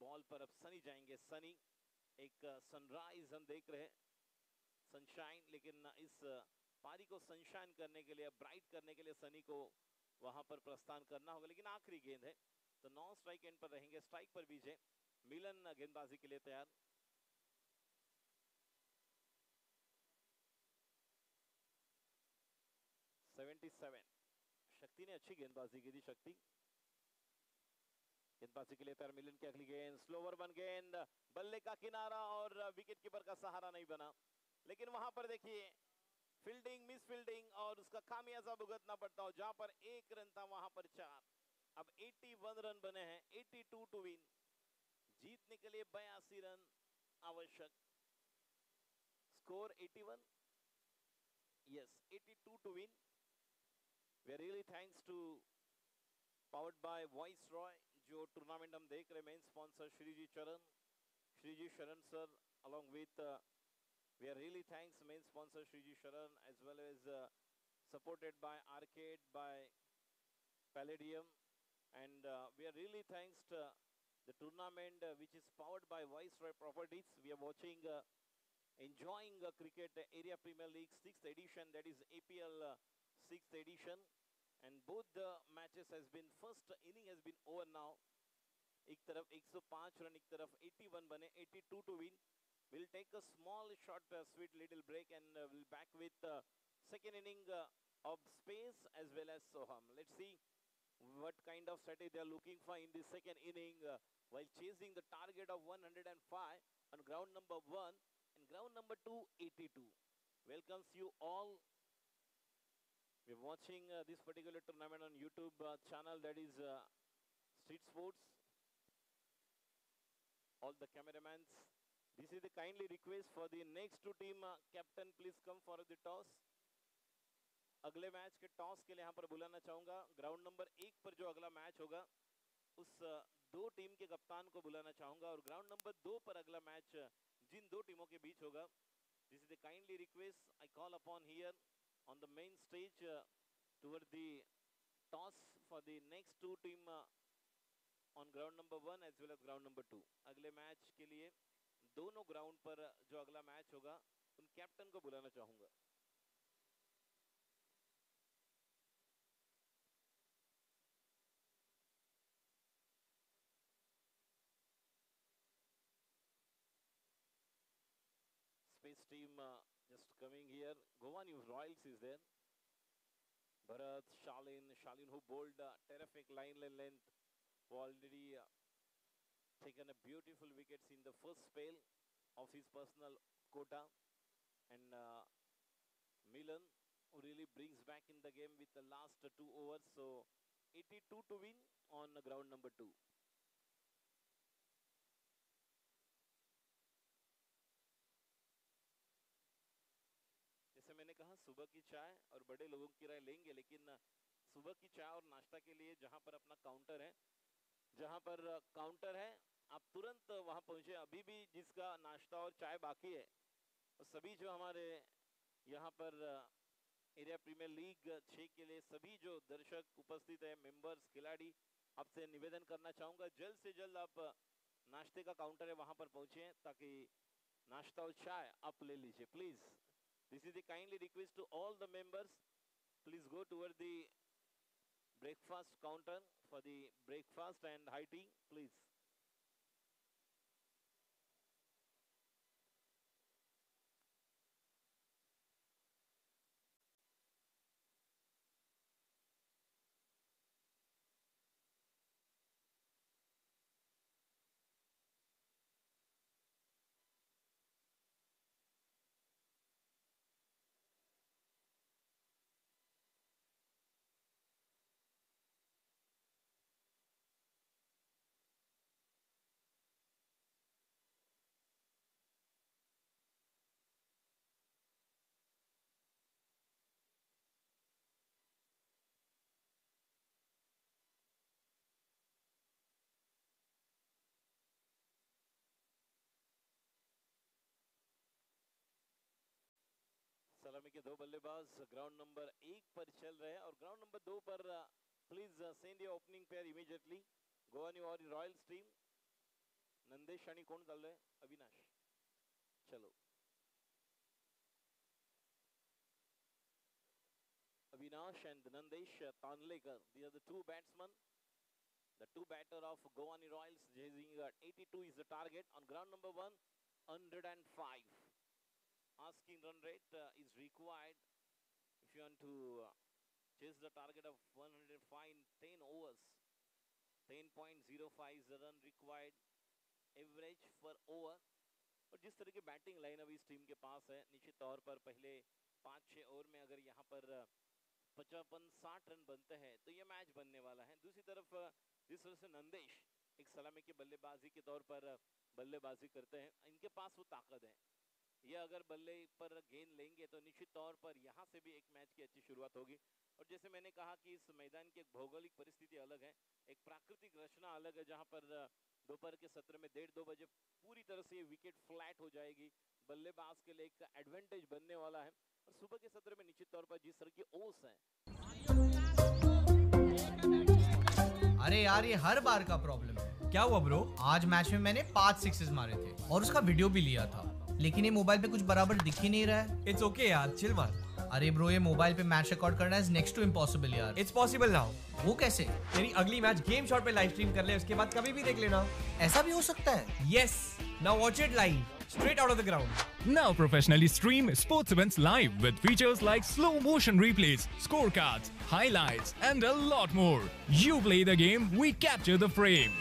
बॉल पर अब सनी जाएंगे। सनी, एक सनराइज हम देख रहे हैं, सनशाइन, लेकिन इस पारी को सनशाइन करने के लिए, ब्राइट करने के लिए सनी को वहां पर प्रस्थान करना होगा। लेकिन आखिरी गेंद है तो नॉन स्ट्राइक एंड पर रहेंगे, स्ट्राइक पर विजय। मिलन गेंदबाजी के लिए तैयार। सेवन शक्ति ने अच्छी गेंदबाजी की थी। शक्ति गेंदबाजी के लिए तैयार। मिलन की अगली गेंद स्लोवर वन गेंद, बल्ले का किनारा और विकेट कीपर का सहारा नहीं बना, लेकिन वहां पर देखिए फील्डिंग, मिस फील्डिंग, और उसका खामियाजा भुगतना पड़ता हो। जहां पर 1 रन था वहां पर 4। अब 81 रन बने हैं, 82 टू विन। जीतने के लिए 82 रन आवश्यक। Score 81, yes 82 to win. We are really thanks to powered by voice Roy, जो टूर्नामेंट हम देख रहे हैं, मेन स्पॉन्सर श्रीजी शरण sir, along with we are really thanks main sponsor Shriji Sharan, as well as supported by Arcade, by Palladium, and we are really thanks to the tournament which is powered by Viceroy Properties. We are watching enjoying cricket area Premier League 6th edition, that is APL 6th edition, and both the matches has been, first inning has been over now. एक तरफ 105 run, एक तरफ 81 बने, 82 to win. We'll take a small, short, sweet little break, and we'll back with second inning of Space as well as Soham. Let's see what kind of strategy they are looking for in the second inning while chasing the target of 105 on ground number 1 and ground number 2, 82. Welcomes you all. We're watching this particular tournament on YouTube channel, that is Street Sports. All the cameramans. This is the kindly request for the next two team captain, please come for the toss. अगले match के toss के लिए यहाँ पर बुलाना चाहूंगा। Ground number 1 पर जो अगला मैच होगा उस 2 टीम के कप्तान को बुलाना चाहूंगा, और ग्राउंड नंबर 2 पर अगला मैच जिन 2 टीमों के बीच होगा, this is the kindly request I call upon here on the main stage toward the toss for the next 2 team on ground number 1 as well as ground number 2। अगले match के लिए दोनों ग्राउंड पर जो अगला मैच होगा उन captain को बुलाना चाहूंगा। Space team just coming here. Goa News Royals is there. Bharat, Shalin who bowled terrific line length, who already taken a beautiful wickets in the first spell of his personal quota, and Milan, who really brings back in the game with the last 2 overs. So 82 to win on ground number 2. जैसे मैंने कहा सुबह की चाय और बड़े लोगों की राय लेंगे, लेकिन सुबह की चाय और नाश्ता के लिए जहां पर अपना काउंटर है, आप तुरंत वहां पहुंचे। अभी भी जिसका नाश्ता और चाय बाकी है, तो सभी जो हमारे यहाँ पर एरिया प्रीमियर लीग 6 के लिए सभी जो दर्शक उपस्थित है, मेंबर्स, खिलाड़ी, आपसे निवेदन करना चाहूंगा जल्द से जल्द आप नाश्ते का काउंटर है वहां पर पहुंचे ताकि नाश्ता और चाय आप ले लीजिए please. This is the kindly request to all the members, please go toward the breakfast counter for the breakfast and high tea, please. सलामी के 2 बल्लेबाज ग्राउंड नंबर 1 पर चल रहे हैं और ग्राउंड नंबर 2 पर please send your opening pair immediately. Govani और रॉयल्स टीम नंदेश आणि कोण चाललंय? अविनाश। चलो Avinash and Nandesh Tanlekar, these are the two batsmen, the two batter of Goani Royals, chasing 82 is the target on ground number 1, 105. Asking run rate is required if you want to chase the target of 105 in 10 overs. 10.05 is the run required average per over. और जिस तरह की batting line अभी इस team के पास है, निश्चित तौर पर पहले 5-6 ओवर में अगर यहाँ पर 55-60 रन बनते हैं तो ये मैच बनने वाला है। दूसरी तरफ जिस तरह से नंदेश एक सलामी के बल्लेबाजी के तौर पर बल्लेबाजी करते हैं, इनके पास वो ताकत है, ये अगर बल्ले पर गेंद लेंगे तो निश्चित तौर पर यहाँ से भी एक मैच की अच्छी शुरुआत होगी। और जैसे मैंने कहा कि इस मैदान की एक भौगोलिक परिस्थिति अलग है, एक प्राकृतिक रचना अलग है, जहाँ पर दोपहर के सत्र में 1:30-2 बजे पूरी तरह से विकेट फ्लैट हो जाएगी, बल्लेबाज के लिए एक एडवांटेज बनने वाला है। और सुबह के सत्र में निश्चित तौर पर जिस तरह की ओस है। अरे यार ये हर बार का प्रॉब्लम है। क्या हुआ ब्रो? आज मैच में मैंने 5 सिक्सेस मारे थे और उसका वीडियो भी लिया था, लेकिन ये मोबाइल पे कुछ बराबर दिख ही नहीं रहा है। इट्स ओके यार, चिल मार। अरे ब्रो, ये मोबाइल पे मैच रिकॉर्ड करना इज नेक्स्ट टू इम्पॉसिबल यार। It's possible now. वो कैसे? तेरी अगली मैच गेम शॉट पे लाइव स्ट्रीम कर ले, उसके बाद कभी भी देख लेना। ऐसा भी हो सकता है? Yes, now watch it live straight out of the ground. Now professionally stream sports events live with features like slow motion replays, scorecards, highlights and a lot more. You play the game, we capture the frame.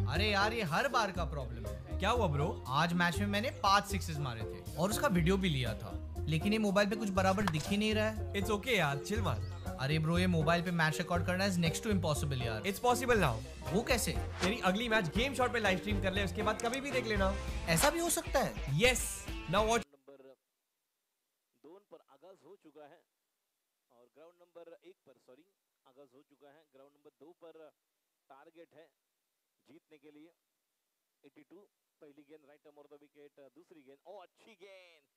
अरे यार ये हर बार का problem है। क्या हुआ bro? आज match में मैंने 5 सिक्सेस मारे थे और उसका वीडियो भी लिया था, लेकिन ये मोबाइल पे कुछ बराबर दिख ही नहीं रहा है। इट्स ओके यार, चिल मार। अरे ब्रो, ये मोबाइल पे मैच रिकॉर्ड करना इज नेक्स्ट टू इम्पॉसिबल यार। It's possible now. वो कैसे? तेरी अगली मैच गेम शॉट पे लाइव स्ट्रीम कर ले, उसके बाद कभी भी देख लेना। ऐसा भी हो सकता है? Yes, now watch. नंबर 2 पर आगाज हो चुका है और ग्राउंड नंबर 1 पर आगाज हो चुका है। ग्राउंड नंबर 2 पर टारगेट है जीतने के लिए 82। पहली गेंद राइट ओवर द विकेट, दूसरी गेंद अच्छी गेंद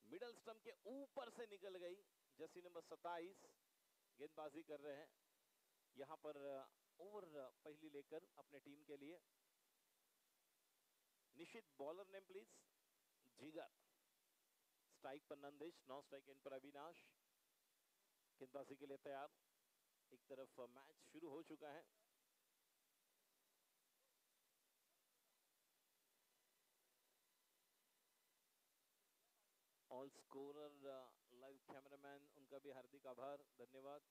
मिडल स्टंप के ऊपर से निकल गई। जर्सी नंबर 27 गेंदबाजी कर रहे हैं यहाँ पर ओवर पहली लेकर अपने टीम के लिए। निश्चित बॉलर नेम प्लीज, जिगर। स्ट्राइक पर नंदेश, नॉन स्ट्राइक एंड पर अविनाश गेंदबाजी के लिए तैयार। एक तरफ मैच शुरू हो चुका है। ऑल स्कोरर लाइव कैमरामैन, उनका भी हार्दिक आभार, धन्यवाद।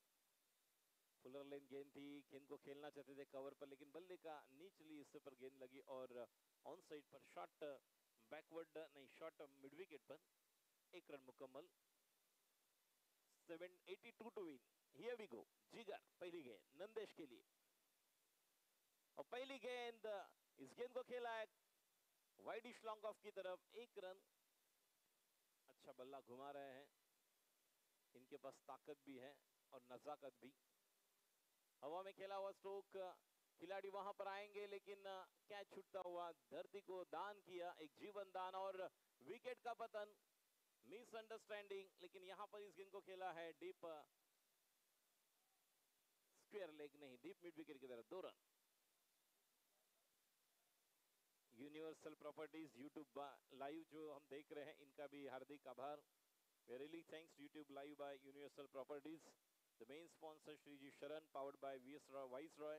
फुलर लेन गेंद थी, गेंद को खेलना चाहते थे कवर पर, लेकिन बल्ले का नीचली हिस्से पर गेंद लगी और ऑन साइड पर शॉट बैकवर्ड नहीं, शॉट मिड विकेट पर 1 रन मुकम्मल। 82 to win. Here we go. Jigar पहली गेंद नंदेश के लिए और पहली गेंद इस गेंद को खेला है वाइडिश लॉन्ग ऑफ की तरफ, 1 रन। अच्छा बल्ला घुमा रहे हैं, इनके पास ताकत भी है और नजाकत भी। हवा में खेला हुआ स्ट्रोक, खिलाड़ी वहां पर आएंगे लेकिन कैच छूटता हुआ धरती को दान किया, एक जीवन दान और विकेट का पतन। मिसअंडरस्टैंडिंग, लेकिन यहां पर इस गेंद को खेला है डीप स्क्वायर लेग नहीं, डीप मिड विकेट की तरफ, 2 run. Universal properties YouTube live जो हम देख रहे हैं, इनका भी हार्दिक आभार। Really thanks to YouTube Live by Universal Properties. The main sponsor Shriji Sharan, powered by Viceroy,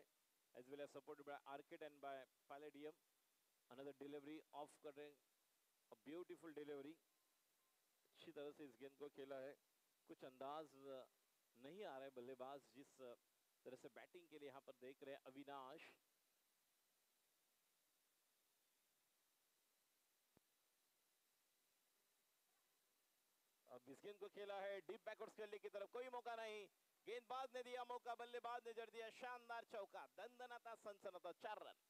as well as supported by Arcade and by Palladium. Another delivery off cutting, a beautiful delivery. अच्छी तरह से इस गेंद को खेला है, कुछ अंदाज नहीं आ रहा है बल्लेबाज जिस तरह से बैटिंग के लिए यहाँ पर देख रहे हैं अविनाश। अब इस गेंद को खेला है डीप बैकवर्ड स्क्वायर लेग की तरफ, कोई मौका नहीं, गेंदबाज ने दिया मौका, बल्लेबाज ने जड़ दिया शानदार चौका, दंदनाता सनसनाता, 4 रन।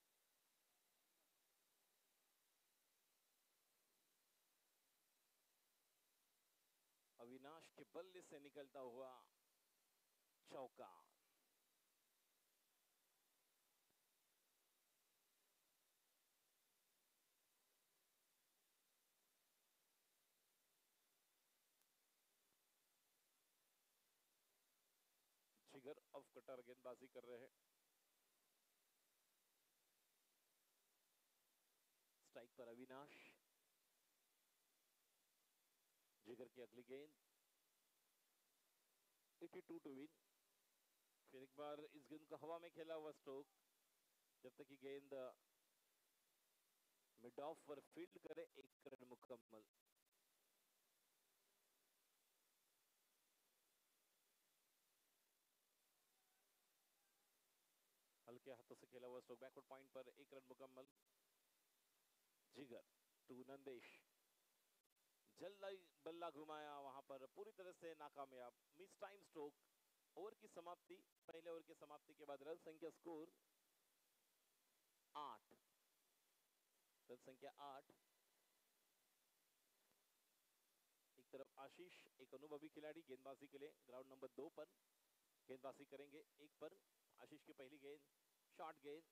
अविनाश के बल्ले से निकलता हुआ चौका। जिगर ऑफ कटर गेंदबाजी कर रहे हैं, स्ट्राइक पर अविनाश। जिगर की अगली गेंद, 82 टू विन। फिर एक बार इस गेंद को हवा में खेला हुआ स्ट्रोक, जब तक कि गेंद मिड ऑफ पर फील्ड करे, 1 रन मुकम्मल। हल्के हाथों से खेला हुआ स्ट्रोक, बैकवर्ड पॉइंट पर, 1 रन मुकम्मल। जिगर टू नंदेश, जल्दी बल्ला घुमाया, वहां पर पूरी तरह से नाकामयाब, मिस टाइम स्ट्रोक। ओवर की समाप्ति, पहले ओवर की समाप्ति के बाद रन संख्या स्कोर 8, रन संख्या 8। एक तरफ आशीष, एक अनुभवी खिलाड़ी गेंदबाजी के लिए ग्राउंड नंबर 2 पर गेंदबाजी करेंगे। 1 पर आशीष की पहली गेंद, शॉर्ट गेंद,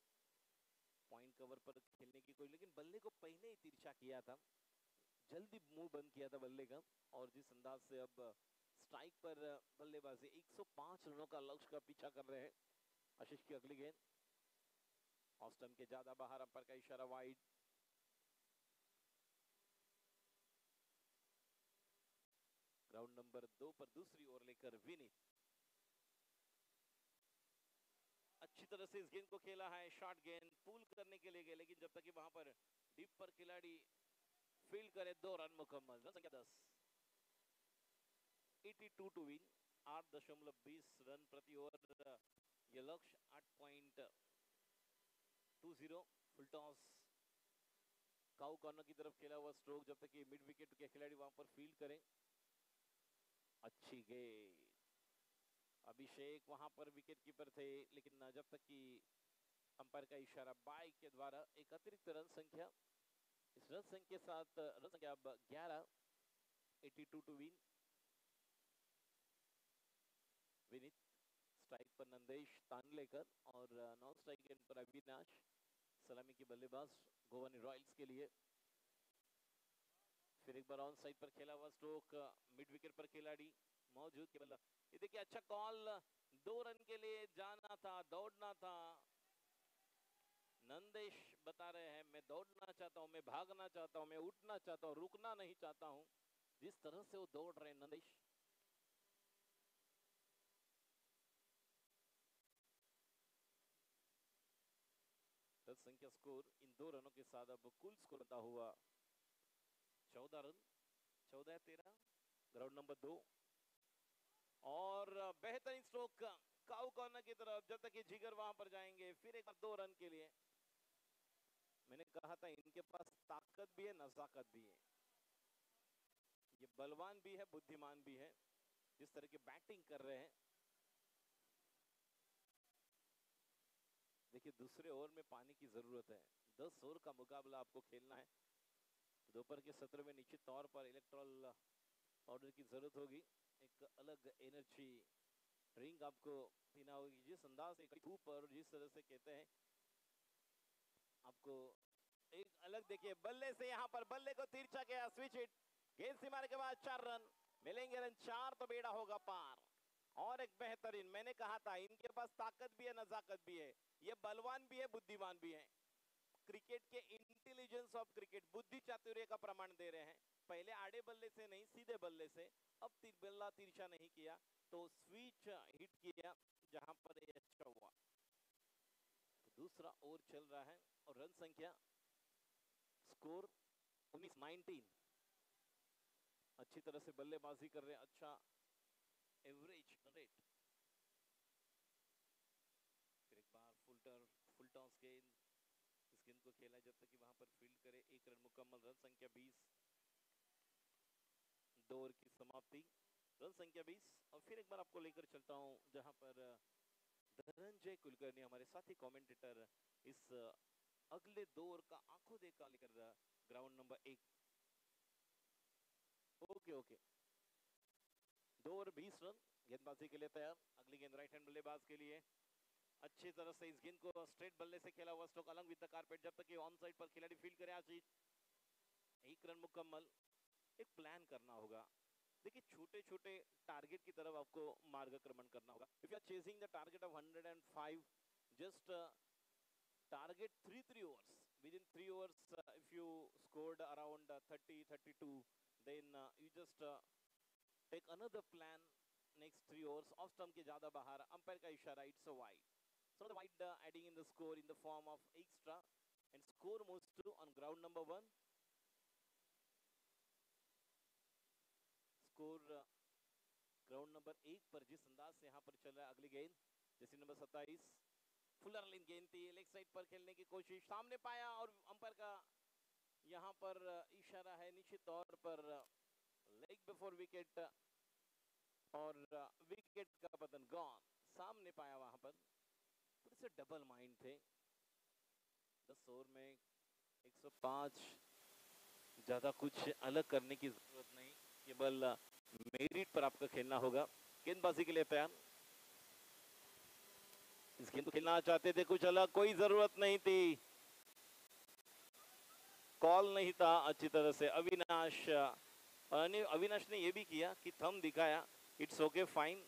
पॉइंट कवर पर खेलने की कोई, लेकिन बल्ले को पहले ही तिरछा किया था, जल्दी मुंह बंद किया था बल्ले का। और जिस अंदाज से अब स्ट्राइक पर बल्लेबाजी, 105 रनों का लक्ष्य का पीछा कर रहे हैं। आशीष की अगली गेंद ऑफ स्टंप के ज्यादा बाहर, अंपायर का इशारा वाइड। ग्राउंड नंबर 2 पर दूसरी ओवर लेकर विनीत, अच्छी तरह से इस गेंद को खेला है, शॉर्ट गेंद पुल करने के लिए गए, लेकिन जब तक कि वहां पर डीप पर खिलाड़ी फील्ड करे, 2 रन मुकम्मल, रन संख्या 10। 82 टू विन, 8.20 रन प्रति ओवर ये लक्ष्य, 8.20। फुल टॉस, काउ कॉर्नर की तरफ खेला हुआ स्ट्रोक, जब तक कि मिड विकेट के खिलाड़ी वहां पर फील्ड करें। अच्छी गेंद, अभिषेक वहां पर विकेट कीपर थे, लेकिन जब तक कि अंपायर का इशारा बाई के द्वारा, एक अतिरिक्त रन संख्या, इस रन संख्या के साथ रन संख्या अब 11। 82 टू विन। विनीत स्ट्राइक पर नंदेश तानलेकर और नॉन स्ट्राइक एंड पर अविनाश, सलामी की बल्लेबाज गोवानी रॉयल्स के लिए। फिर एक बार ऑन साइड पर खेला हुआ स्ट्रोक, मिड विकेट पर खिलाड़ी मौजूद के बल्ला, ये देखिए अच्छा कॉल, 2 रन के लिए जाना था, दौड़ना था। नंदेश बता रहे हैं मैं दौड़ना चाहता हूं, मैं भागना चाहता हूं, मैं उठना चाहता हूं, रुकना नहीं चाहता हूं। जिस तरह से वो दौड़ रहे हैं नंदेश, रन संख्या स्कोर इन 2 रनों के साथ अब कुल स्कोर बनता हुआ 14 रन, 14-13, ग्राउंड नंबर 2। और बेहतरीन स्ट्रोक काउ कॉर्नर की तरफ, जब तक कि जिगर वहां पर जाएंगे, फिर एक बार 2 रन के लिए। मैंने कहा था इनके पास ताकत भी है, नजाकत भी है, ये बलवान भी है, बुद्धिमान भी है। जिस तरह की बैटिंग कर रहे हैं। देखिए दूसरे ओवर में पानी की जरूरत है। 10 ओवर का मुकाबला आपको खेलना है। दोपहर के सत्र में निश्चित तौर पर इलेक्ट्रॉल पाउडर की जरूरत होगी। एक अलग एनर्जी ड्रिंक आपको पीना होगी। जिस अंदाज से धूप और जिस तरह से कहते हैं आपको एक अलग, देखिए बल्ले से यहाँ पर बल्ले को तिरछा गया, स्विच हिट, गेंद से मारने के बाद 4 रन मिलेंगे। रन 4 तो बेड़ा होगा पार। और एक बेहतरीन, मैंने कहा था इनके पास ताकत भी है, नजाकत भी है, ये बलवान भी है, बुद्धिमान भी है। क्रिकेट के इंटेलिजेंस ऑफ क्रिकेट, बुद्धि चातुर्य का प्रमाण दे रहे हैं। पहले आड़े बल्ले से नहीं, सीधे बल्ले से, अब बल्ला तिरछा नहीं किया तो स्विच हिट किया, जहां पर ये अच्छा हुआ। तो दूसरा ओवर चल रहा है और रन संख्या, स्कोर 19-19। अच्छी तरह से बल्लेबाजी कर रहे हैं, अच्छा एवरेज रेट। फिर एक बार फुल टॉस गेंद, इस गेंद को खेला जब तक कि वहां पर फील्ड करे। 1 रन मुकम्मल, रन संख्या 20। 2 ओवर की समाप्ति, रन संख्या 20। और फिर एक बार आपको लेकर चलता हूं जहां पर धनंजय कुलकर्णी हमारे साथी कमेंटेटर इस अगले 2 ओवर का आंखों देखा लेकर ground number 1। Okay 2 over 20 run, गेंदबाजी के लिए तैयार। अगली गेंद राइट हैंड बल्लेबाज के लिए। अच्छी तरह से इस गेंद को स्ट्रेट बल्ले से खेला हुआ स्ट्रोक अलग विद द कारपेट, जब तक कि ऑन साइड पर खिलाड़ी फील्ड करे आशीष। 1 रन मुकम्मल। एक प्लान करना होगा। देखिए छोटे छोटे टारगेट की तरफ आपको मार्गक्रमण करना होगा। If you are chasing the target of 105, just target 3 overs. Within 3 overs, if you scored around 30-32, then you just take another plan next 3 overs. Off stump के ज़्यादा बाहर, umpire का इशारा, it's a wide. So the wide adding in the score in the form of extra, and score moves to on ground number 1. Score ground number 1 पर जिस अंदाज से यहाँ पर चल रहा है। अगली गेंद जैसी नंबर 27, फुलर लाइन गेंद थी, लेग साइड पर खेलने की कोशिश, सामने पाया और अंपायर का यहाँ पर इशारा है निश्चित तौर पर लेग बिफोर विकेट, और विकेट का पतन गॉन। सामने पाया वहां पर, थोड़े से डबल माइंड थे। 10 ओवर में 105, ज्यादा कुछ अलग करने की जरूरत नहीं, केवल मेरिट पर आपका खेलना होगा। गेंदबाजी के लिए तैयार। इस गेंद को खेलना चाहते थे कुछ अलग, कोई जरूरत नहीं थी, कॉल नहीं था अच्छी तरह से। अविनाश ने यह भी किया कि थंब दिखाया, इट्स ओके फाइन।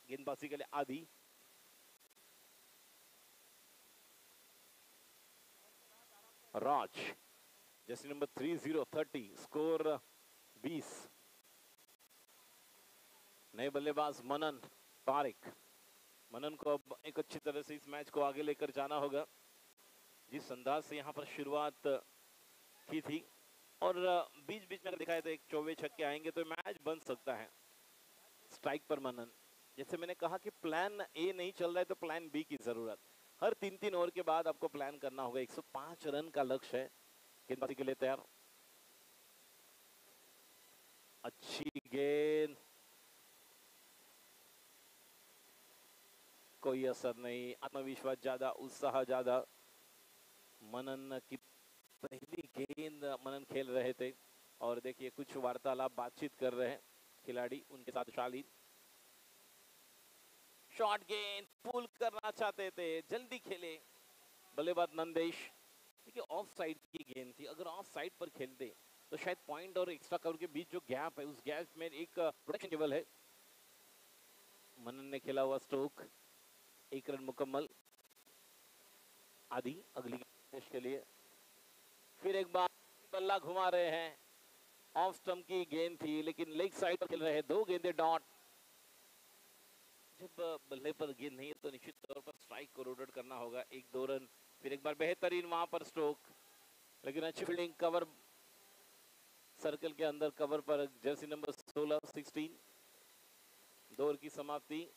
गेंदबाजी के लिए आदि। राज जैसे नंबर 30, स्कोर 20। नए बल्लेबाज मनन पारिक। मनन को अब एक अच्छी तरह से इस मैच को आगे लेकर जाना होगा। जिस अंदाज से यहाँ पर शुरुआत की थी, और बीच बीच में अगर दिखाए तो एक चौवे छक्के आएंगे तो मैच बन सकता है। स्ट्राइक पर मनन, जैसे मैंने कहा कि प्लान ए नहीं चल रहा है तो प्लान बी की जरूरत। हर 3-3 ओवर के बाद आपको प्लान करना होगा। 105 रन का लक्ष्य है। गेंदबाजी के लिए तैयार। अच्छी गेंद, कोई असर नहीं। आत्मविश्वास ज्यादा, उत्साह ज्यादा। मनन की पहली गेंद मनन खेल रहे थे, और देखिए कुछ वार्तालाप, बातचीत कर रहे हैं खिलाड़ी उनके साथ। शालिन शॉर्ट गेंद पुल करना चाहते थे, जल्दी खेले बल्लेबाज नंदेश। देखिए ऑफ साइड की गेंद थी, अगर ऑफ साइड पर खेलते तो शायद पॉइंट और एक्स्ट्रा कवर के बीच जो गैप है, उस गैप में एक प्रोटेक्शन केबल है। मनन ने खेला हुआ स्ट्रोक, 1 रन मुकम्मल। आदि अगली गेंद के लिए। फिर एक बार बल्ला घुमा रहे हैं। ऑफ स्टंप की गेंद थी, लेकिन लेग साइड पर खेल रहे हैं। 2 गेंदे डॉट। जब बल्ले पर गेंद नहीं है तो निश्चित तौर पर स्ट्राइक को रोटेट करना होगा। 1-2 रन। फिर एक बार बेहतरीन वहां पर स्ट्रोक, लेकिन अच्छी फील्डिंग। कवर सर्कल के अंदर, कवर पर जर्सी नंबर 16। 2 ओवर की समाप्ति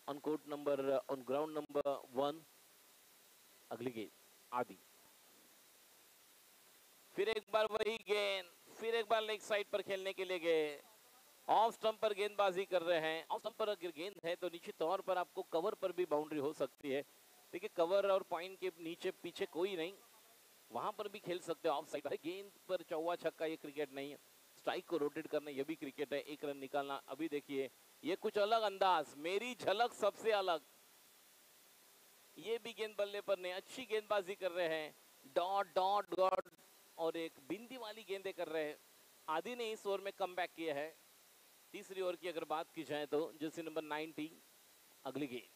on court number, on ground number 1। अगली गेंद आदि। फिर एक बार वही गेंद, फिर एक बार लेग साइड पर खेलने के लिए गए। ऑफ स्टंप पर गेंदबाजी कर रहे हैं। ऑफ स्टंप पर अगर गेंद है तो निश्चित तौर पर आपको कवर पर भी बाउंड्री हो सकती है। देखिए कवर और पॉइंट के नीचे पीछे कोई नहीं, वहां पर भी खेल सकते हो। ऑफ साइड गेंद पर चौवा छक्का ये क्रिकेट नहीं है। स्ट्राइक को रोटेट करना ये भी क्रिकेट है। एक रन निकालना, अभी देखिए ये कुछ अलग अंदाज, मेरी झलक सबसे अलग। ये भी गेंद बल्ले पर ने अच्छी गेंदबाजी कर रहे हैं। डॉट डॉट डॉट और एक बिंदी वाली गेंदें कर रहे हैं। आदि ने इस ओवर में कमबैक किया है। तीसरी ओवर की अगर बात की जाए तो जर्सी नंबर 90 अगली गेंद,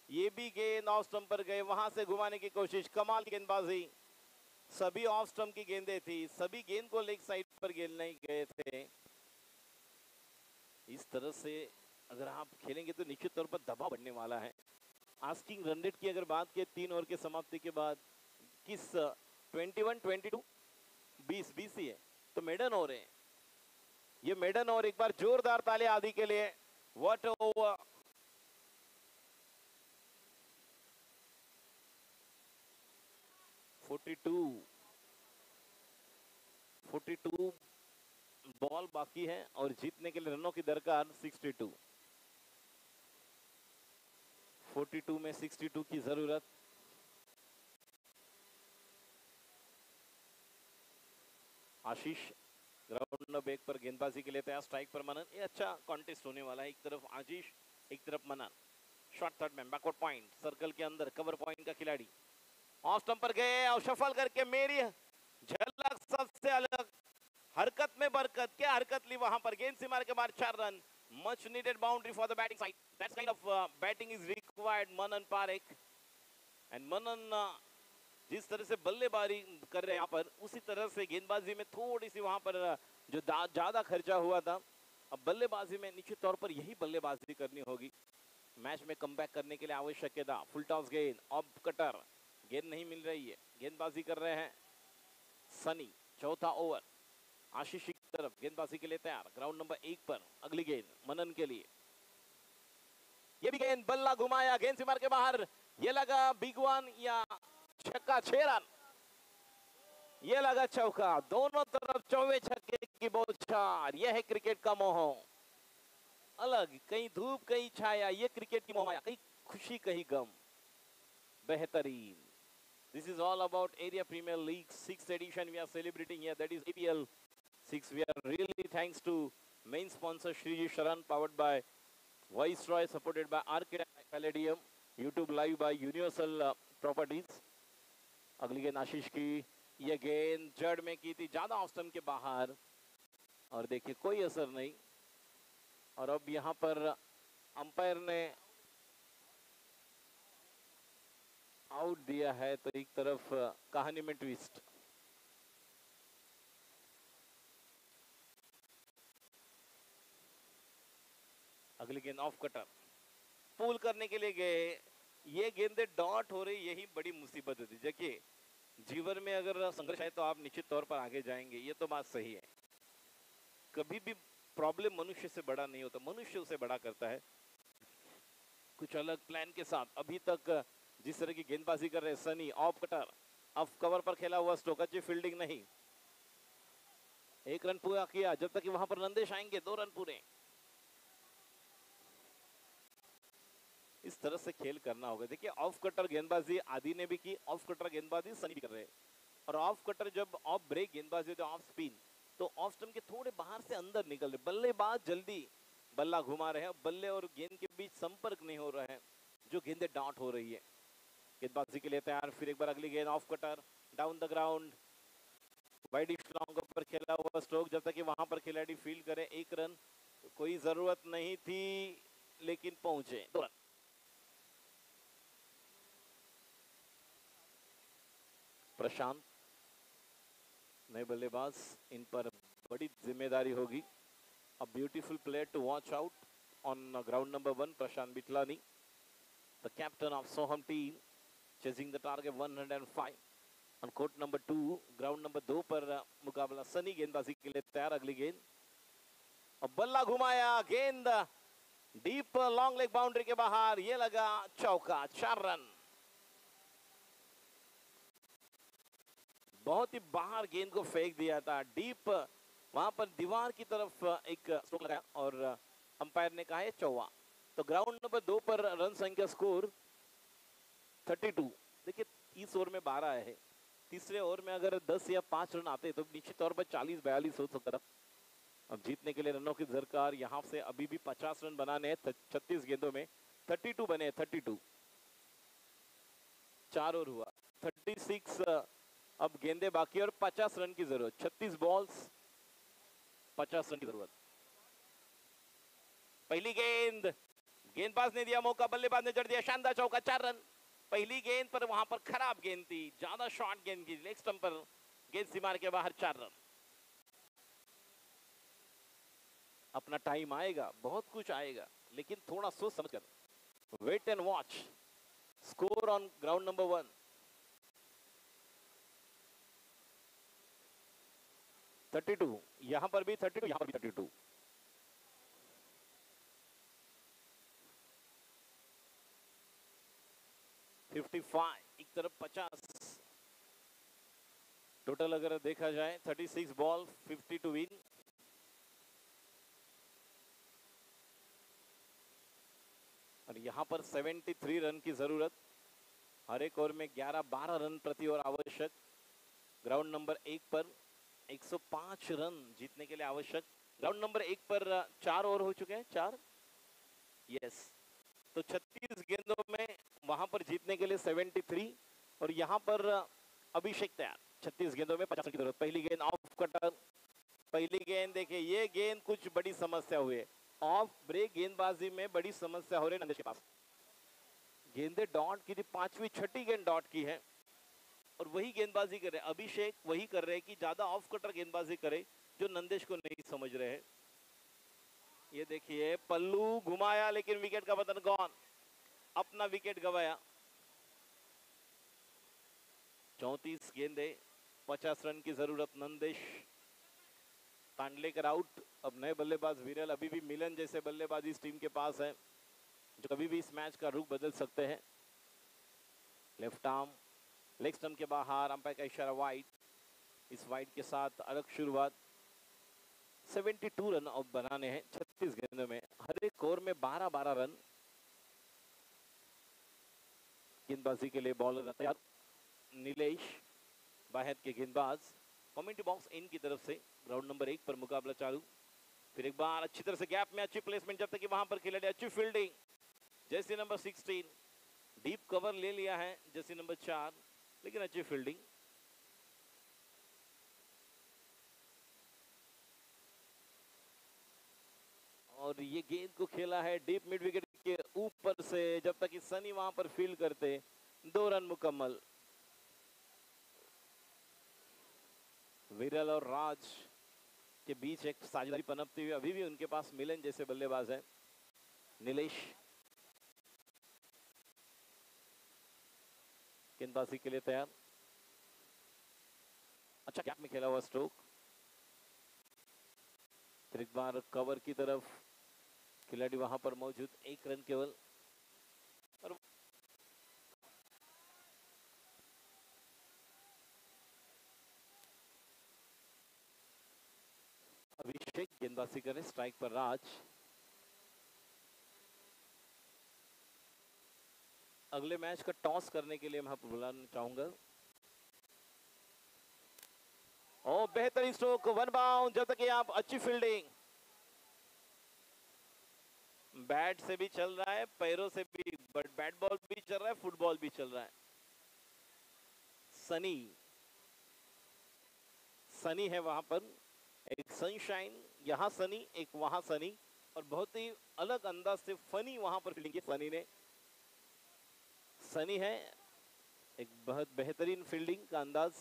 ये भी गेंद ऑफ स्टंप पर गए, वहां से घुमाने की कोशिश, कमाल की गेंदबाजी। सभी ऑफ स्टंप की गेंदें थी, सभी गेंद को लेग साइड पर खेलने गए थे। इस तरह से अगर आप खेलेंगे तो निश्चित तौर पर दबाव बढ़ने वाला है। आस्किंग रन रेट की अगर बात की 3 ओवर के समाप्ति के बाद किस 21 22 20 ही है तो मेडन ओवर है। ये मेडन ओवर, एक बार जोरदार ताली आदि के लिए। What over, forty two ball बाकी है और जीतने के लिए रनों की दरकार 62। 42 में 62 की जरूरत। आशीष ग्राउंड नंबर 1 पर गेंदबाजी के लिए तैयार। स्ट्राइक पर मनन, ये अच्छा कॉन्टेस्ट होने वाला है। एक तरफ आशीष, एक तरफ मनन। शॉर्ट थर्ड में बैकवर्ड पॉइंट, सर्कल के अंदर कवर पॉइंट का खिलाड़ी ऑफ स्टंप पर गए और शफल करके मेरी झलक सबसे अलग। हरकत में बरकत, क्या हरकत ली वहां पर। गेंद से मार के बाद 4 run. Much needed boundary for the batting side. That's kind of batting is required Manan Parekh. And Manan जिस तरह से बल्लेबाजी कर रहे हैं यहाँ पर, उसी तरह से गेंदबाजी में थोड़ी सी वहां पर जो ज्यादा खर्चा हुआ था, अब बल्लेबाजी में निश्चित तौर पर यही बल्लेबाजी करनी होगी। मैच में कमबैक करने के लिए आवश्यक है। फुल टॉस गेंद, ऑफ कटर, गेंद नहीं मिल रही है। गेंदबाजी कर रहे हैं सनी। चौथा ओवर, आशीष की तरफ गेंदबाजी के लिए तैयार। ग्राउंड नंबर 1 पर अगली गेंद मनन के लिए। ये भी गेंद, बल्ला घुमाया, गेंद से मार के बाहर। ये लगा बिग वन या छक्का, 6 रन। ये लगा चौका। दोनों तरफ चौवे छक्के की बौछार। यह है क्रिकेट का मोह। अलग, कहीं धूप कहीं छाया, ये क्रिकेट की मोह। कहीं खुशी कहीं गम। बेहतरीन। This is all about Area Premier League 6th edition we are celebrating here. That is APL 6. We are really thanks to main sponsor Shriji Sharan, powered by Viceroy, supported by Arcade Palladium, YouTube live by Universal Properties. अगली गेंद आशीष की। ये गेंद जड़ में की थी, ज्यादा ऑफ स्टंप के बाहर, और देखिए कोई असर नहीं। और अब यहां पर अंपायर ने आउट दिया है, तो एक तरफ कहानी में ट्विस्ट। अगली गेंद ऑफ कटर, पुल करने के लिए गए। ये गेंदे डॉट हो रही, यही बड़ी मुसीबत होती। देखिए जीवन में अगर संघर्ष है तो आप निश्चित तौर पर आगे जाएंगे, ये तो बात सही है। कभी भी प्रॉब्लम मनुष्य से बड़ा नहीं होता, मनुष्य उसे बड़ा करता है कुछ अलग प्लान के साथ। अभी तक जिस तरह की गेंदबाजी कर रहे हैं Sunny, off cutter, of cover पर खेला हुआ स्ट्रोक, अच्छी फील्डिंग नहीं। 1 रन पूरा किया, जब तक कि वहां पर नंदेश आएंगे 2 रन पूरे। इस तरह से खेल करना होगा। देखिए ऑफ कटर गेंदबाजी आदि ने भी की, ऑफ कटर गेंदबाजी सनी भी कर रहे हैं। और ऑफ कटर जब ऑफ ब्रेक गेंदबाजी तो ऑफ स्पिन, तो ऑफ स्टंप के थोड़े बाहर से अंदर निकल रहे। बल्लेबाज जल्दी बल्ला घुमा रहे हैं, बल्ले और गेंद के बीच संपर्क नहीं हो रहा है, जो गेंदे डॉट हो रही है। गेंदबाजी के लिए तैयार। फिर एक बार अगली गेंद off cutter, down the ground, widish long पर खेला हुआ स्ट्रोक, जब तक कि वहां पर खिलाड़ी फील्ड करे। 1 रन, तो कोई जरूरत नहीं थी लेकिन पहुंचे। 2 रन। प्रशांत नए बल्लेबाज, इन पर बड़ी जिम्मेदारी होगी। A beautiful player to watch out on ground number 1, Prashant Bitlani, the captain of Soham team, chasing the target 105 on court number 2। Ground number 2 पर मुकाबला सनी गेंदबाजी के लिए तैयार। अगली गेंद, और बल्ला घुमाया, गेंद डीप लॉन्ग लेग बाउंड्री के बाहर। ये लगा चौका, 4 रन। बहुत ही बाहर गेंद को फेंक दिया था, डीप वहां पर दीवार की तरफ एक स्ट्रोक लगाया और अंपायर ने कहा है चौवा। तो ग्राउंड नंबर 2 पर रन संख्या स्कोर 32। देखिए इस ओवर में 12 आए हैं, तीसरे ओवर में अगर 10 या 5 रन आते तो निश्चित तौर पर 40-42 हो सकता था। अब जीतने के लिए रनों की दरकार यहाँ से अभी भी 50 रन बनाने हैं। 36 गेंदों में 32 बने, 32 4 ओवर हुआ, 36 अब गेंदे बाकी और 50 रन की जरूरत। 36 बॉल्स 50 रन की जरूरत। पहली गेंद, गेंदबाज ने दिया मौका, बल्लेबाज ने जड़ दिया, शानदार चौका, 4 रन। पहली गेंद पर वहां पर खराब गेंद थी, ज्यादा शॉर्ट गेंद की, लेग स्टंप पर गेंद सीमा के बाहर, 4 रन। अपना टाइम आएगा, बहुत कुछ आएगा, लेकिन थोड़ा सोच समझकर wait and watch. Score on ground number 1 32, यहां पर भी 32, यहां पर भी 32। एक तरफ 50 टोटल अगर देखा जाए, 36 बॉल 50 टू विन। और यहां पर 73 रन की जरूरत। हर एक ओवर में 11-12 रन प्रति ओवर आवश्यक। ग्राउंड नंबर 1 पर 105 रन जीतने के लिए आवश्यक। ग्राउंड नंबर 1 पर 4 ओवर हो चुके हैं, 4 यस। तो 36 गेंदों में वहां पर जीतने के लिए 73 और यहां पर अभिषेक तैयार। 36 गेंदों में 50 की जरूरत। पहली गेंद ऑफ कटर, पहली गेंद देखिए, ये गेंद कुछ बड़ी समस्या हुई है। ऑफ ब्रेक गेंदबाजी में बड़ी समस्या हो रही है नंदेश के पास। गेंदे डॉट की थी, 5वीं 6ठी गेंद डॉट की है और वही गेंदबाजी कर रहे हैं अभिषेक, वही कर रहे हैं कि ज्यादा ऑफ कटर गेंदबाजी करे, जो नंदेश को नहीं समझ रहे हैं। ये देखिए पल्लू घुमाया लेकिन विकेट का पतन, गॉन, अपना विकेट गवाया। 34 गेंदे 50 रन की जरूरत। नंदेश तांडलेकर आउट। अब नए बल्लेबाज विरल, अभी भी मिलन जैसे बल्लेबाज इस टीम के पास है जो कभी भी इस मैच का रुख बदल सकते हैं। लेफ्ट आर्म, लेग स्टंप के बाहर, अंपायर का इशारा वाइड। इस वाइड के साथ अलग शुरुआत। 72 रन अब बनाने हैं 36 गेंदों में। हर एक ओवर में 12-12 रन। गेंदबाजी के लिए बॉलर तैयार। नीलेश बाहर के गेंदबाज। कमेंट्री बॉक्स इन की तरफ से ग्राउंड नंबर 1 पर मुकाबला चालू। फिर एक बार अच्छी तरह से गैप में अच्छी प्लेसमेंट, जब तक कि वहां पर खिलाड़ी अच्छी फील्डिंग। जैसी नंबर 16 डीप कवर ले लिया है, जैसी नंबर 4, लेकिन अच्छी फील्डिंग। और ये गेंद को खेला है डीप मिड विकेट के ऊपर से, जब तक कि सनी वहां पर फील्ड करते। 2 रन मुकम्मल। विरल और राज के बीच एक साझेदारी पनपती हुई, अभी भी उनके पास मिलन जैसे बल्लेबाज है। नीलेश गेंदबाजी के लिए तैयार। अच्छा गैप में खेला हुआ स्ट्रोक। फिर एक बार कवर की तरफ, खिलाड़ी वहां पर मौजूद, 1 रन केवल। और अभिषेक गेंदबाजी करें, स्ट्राइक पर राज। अगले मैच का टॉस करने के लिए मैं आपको बुलाना चाहूंगा। ओ बेहतरीन स्ट्रोक, 1 बाउंड, जब तक आप अच्छी फील्डिंग। बैट से भी चल रहा है, पैरों से भी, बट बैट बॉल भी चल रहा है, फुटबॉल भी चल रहा है। सनी, सनी है वहां पर, एक सनशाइन, यहां सनी, एक वहां सनी, और बहुत ही अलग अंदाज से फनी वहां पर फील्डिंग की सनी ने। सनी है, एक बहुत बेहतरीन फील्डिंग का अंदाज।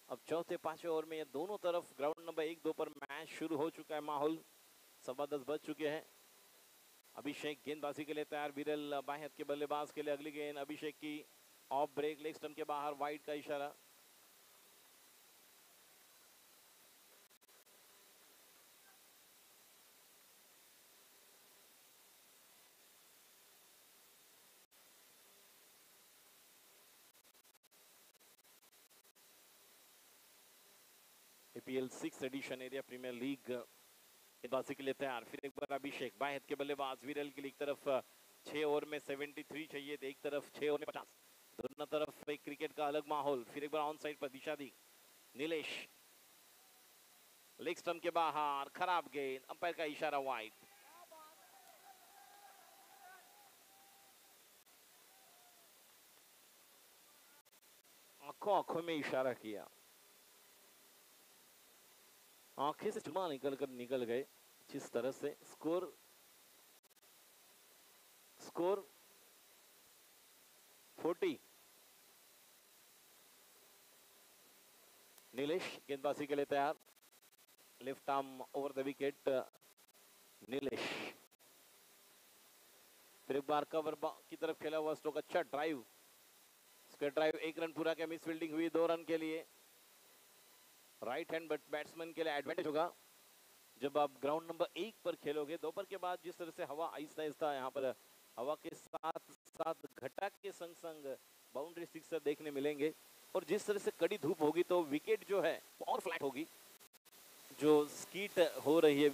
अब चौथे 5वें ओवर में ये दोनों तरफ ग्राउंड नंबर 1-2 पर मैच शुरू हो चुका है। माहौल 10:15 बज चुके हैं। अभिषेक गेंदबाजी के लिए तैयार। विरल बाएं हाथ के बल्लेबाज के लिए अगली गेंद अभिषेक की, ऑफ ब्रेक, लेग स्टंप के बाहर, वाइड का इशारा। IPL 6 edition area premier league गेंदबाजी के लिए तैयार। फिर एक बार अभिषेक बाएं हाथ के बल्लेबाज विरल की एक तरफ 6 ओवर में 73 चाहिए थे, एक तरफ 6 ओवर में 50। दोनों तरफ एक क्रिकेट का अलग माहौल। फिर एक बार ऑन साइड पर दिशा दी नीलेश, लेग स्टंप के बाहर, खराब गेंद, अंपायर का इशारा वाइड। आंखों में इशारा किया, आंखें से चुमा निकल गए। जिस तरह से स्कोर 40। नीलेश गेंदबाजी के लिए तैयार, left arm over the wicket Nilesh. फिर एक बार कवर की तरफ खेला हुआ स्ट्रोक, अच्छा ड्राइव, स्क्वायर ड्राइव, 1 रन पूरा किया। मिस फील्डिंग हुई 2 रन के लिए। राइट हैंड बैट्समैन के लिए एडवांटेज होगा जब आप ग्राउंड नंबर 1 पर खेलोगे। दोपहर के बाद जिस तरह से हवा आहिस्ता आहिस्ता यहाँ पर हवा के साथ साथ घटा के संग बाउंड्री सिक्सर देखने मिलेंगे, और जिस तरह से कड़ी धूप होगी तो विकेट जो है और फ्लैट होगी। जो स्कीट हो रही है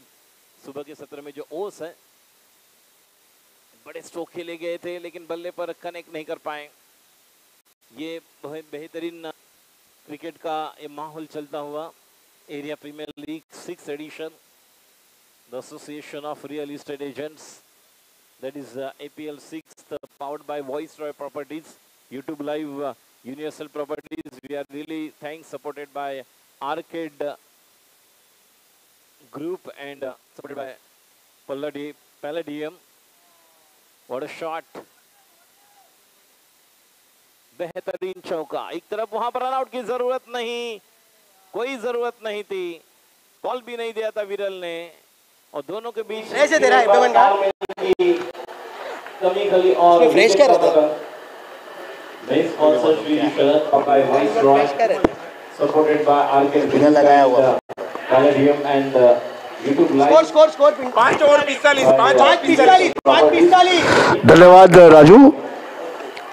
सुबह के सत्र में, जो ओस है, बड़े स्ट्रोक खेले गए थे लेकिन बल्ले पर कनेक्ट नहीं कर पाए। ये बेहतरीन क्रिकेट का ये माहौल चलता हुआ area premier league 6 edition, the association of real estate agents, that is APL 6 powered by Voiceroy Properties, YouTube Live, Universal Properties. We are really thanks, supported by Arcade Group and supported by Palladium. What a shot! बेहतरीन चौका। एक तरफ वहां पर run out की जरूरत नहीं, कोई जरूरत नहीं थी, बॉल भी नहीं दिया था विरल ने, और दोनों के बीच ऐसे दे रहा है पेमेंट का कमी खली और फ्रेश कर रहा था। Base sponsored by viceroy, supported by arcade बिना लगाया हुआ palladium and YouTube Live। Score 5 over 45। धन्यवाद राजू,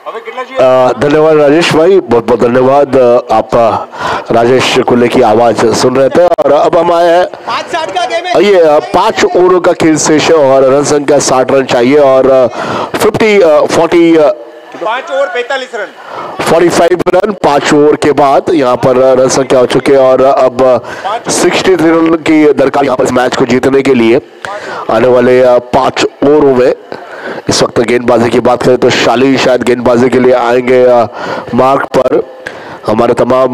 धन्यवाद राजेश भाई, बहुत बहुत धन्यवाद। आप राजेश कुल्ले की आवाज सुन रहे थे। और अब हम आए हैं 5-60 का गेम है। ये 5 ओवरों का खेल शेष और रन संख्या 60 रन चाहिए, और 5 ओवर 45 रन, 45 रन 5 ओवर के बाद यहाँ पर रन संख्या हो चुके हैं। और अब 63 रन की दरकार यहाँ पर इस मैच को जीतने के लिए आने वाले 5 ओवरों में। इस वक्त गेंदबाजी की बात करें तो शाली शायद गेंदबाजी के लिए आएंगे मार्क पर। हमारे तमाम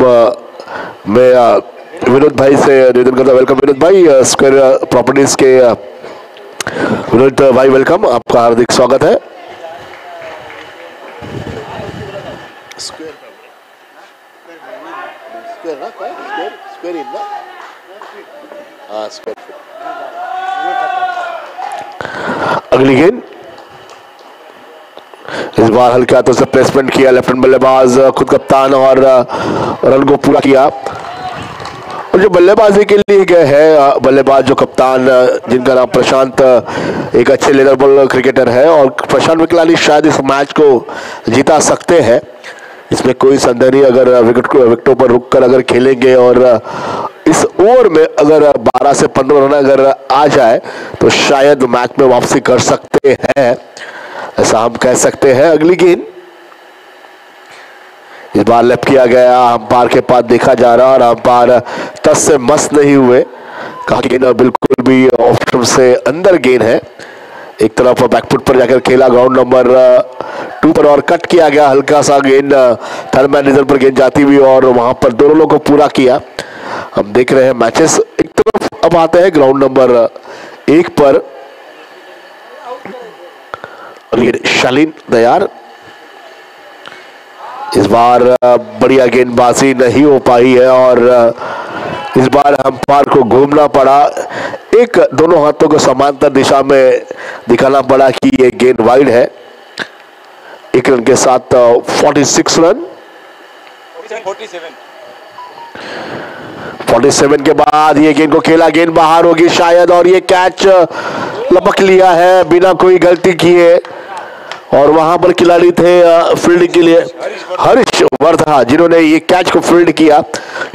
मैं विनोद भाई से निवेदन करता, वेलकम विनोद भाई, स्क्वायर प्रॉपर्टीज के विनोद भाई, वेलकम, आपका हार्दिक स्वागत है। अगली गेंद, इस बार हल्के हाथों से प्लेसमेंट किया लेफ्ट हैंड बल्लेबाज, खुद कप्तान, और रन को पूरा किया। और जो बल्लेबाजी के लिए गए हैं बल्लेबाज, जो कप्तान जिनका नाम प्रशांत, एक अच्छे लेदर बॉल क्रिकेटर है, और प्रशांत विकलानी शायद इस मैच को जीता सकते हैं, इसमें कोई संदेह नहीं। अगर विकेटों पर रुककर अगर खेलेंगे और इस ओवर में अगर 12 से 15 रन अगर आ जाए तो शायद मैच में वापसी कर सकते हैं, ऐसा हम कह सकते हैं। अगली गेंद इस बार लेफ्ट किया गया, अंपायर के पास देखा जा रहा, और अंपायर टस से मस नहीं हुए, कहा कि गेंद बिल्कुल भी ऑप्शन से अंदर गेंद है। एक तरफ बैकफुट पर जाकर खेला ग्राउंड नंबर 2 पर, और कट किया गया हल्का सा गेंद, थर्ड मैन रिजल्ट पर गेंद जाती हुई, और वहां पर 2 रनों को पूरा किया। हम देख रहे हैं मैचेस। एक तरफ अब आते हैं ग्राउंड नंबर 1 पर, शालीन तैयार। इस बार बढ़िया गेंदबाजी नहीं हो पाई है, और इस बार अंपायर को घूमना पड़ा, एक दोनों हाथों को समांतर दिशा में दिखाना पड़ा कि ये गेंद वाइड है। 1 रन के साथ 46 रन। 47 के बाद ये गेंद को खेला, गेंद बाहर होगी शायद, और ये कैच लपक लिया है बिना कोई गलती किए, और वहां पर खिलाड़ी थे फील्डिंग के लिए हरीश वर्धा, जिन्होंने ये कैच को फील्ड किया।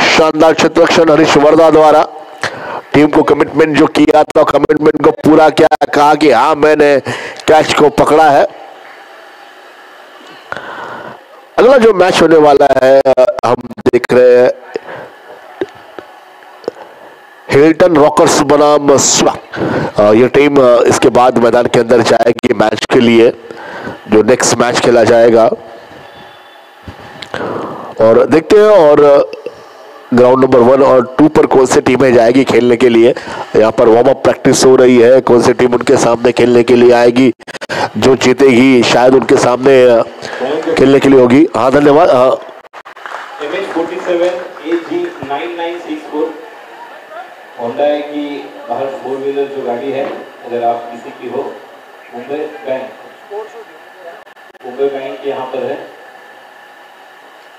शानदार क्षेत्ररक्षण हरीश वर्धा द्वारा। टीम को कमिटमेंट जो किया था, कमिटमेंट को पूरा किया, कहा कि हाँ मैंने कैच को पकड़ा है। अगला जो मैच होने वाला है हम देख रहे हैं हिल्टन रॉकर्स बनाम ये टीम इसके बाद मैदान के अंदर जाएगी मैच के लिए, जो नेक्स्ट मैच खेला जाएगा। और देखते हैं और ग्राउंड नंबर 1 और 2 पर कौन सी टीमें जाएगी खेलने के लिए। यहाँ पर वार्म अप प्रैक्टिस हो रही है, कौन सी टीम उनके सामने खेलने के लिए आएगी, जो जीतेगी शायद उनके सामने खेलने के लिए होगी। हाँ धन्यवाद। MH47 AG9964 होंडा की बाहर 4 व्हीलर जो गाड़ी है, अगर आप किसी की हो, मुंबई बैंक यहाँ पर है,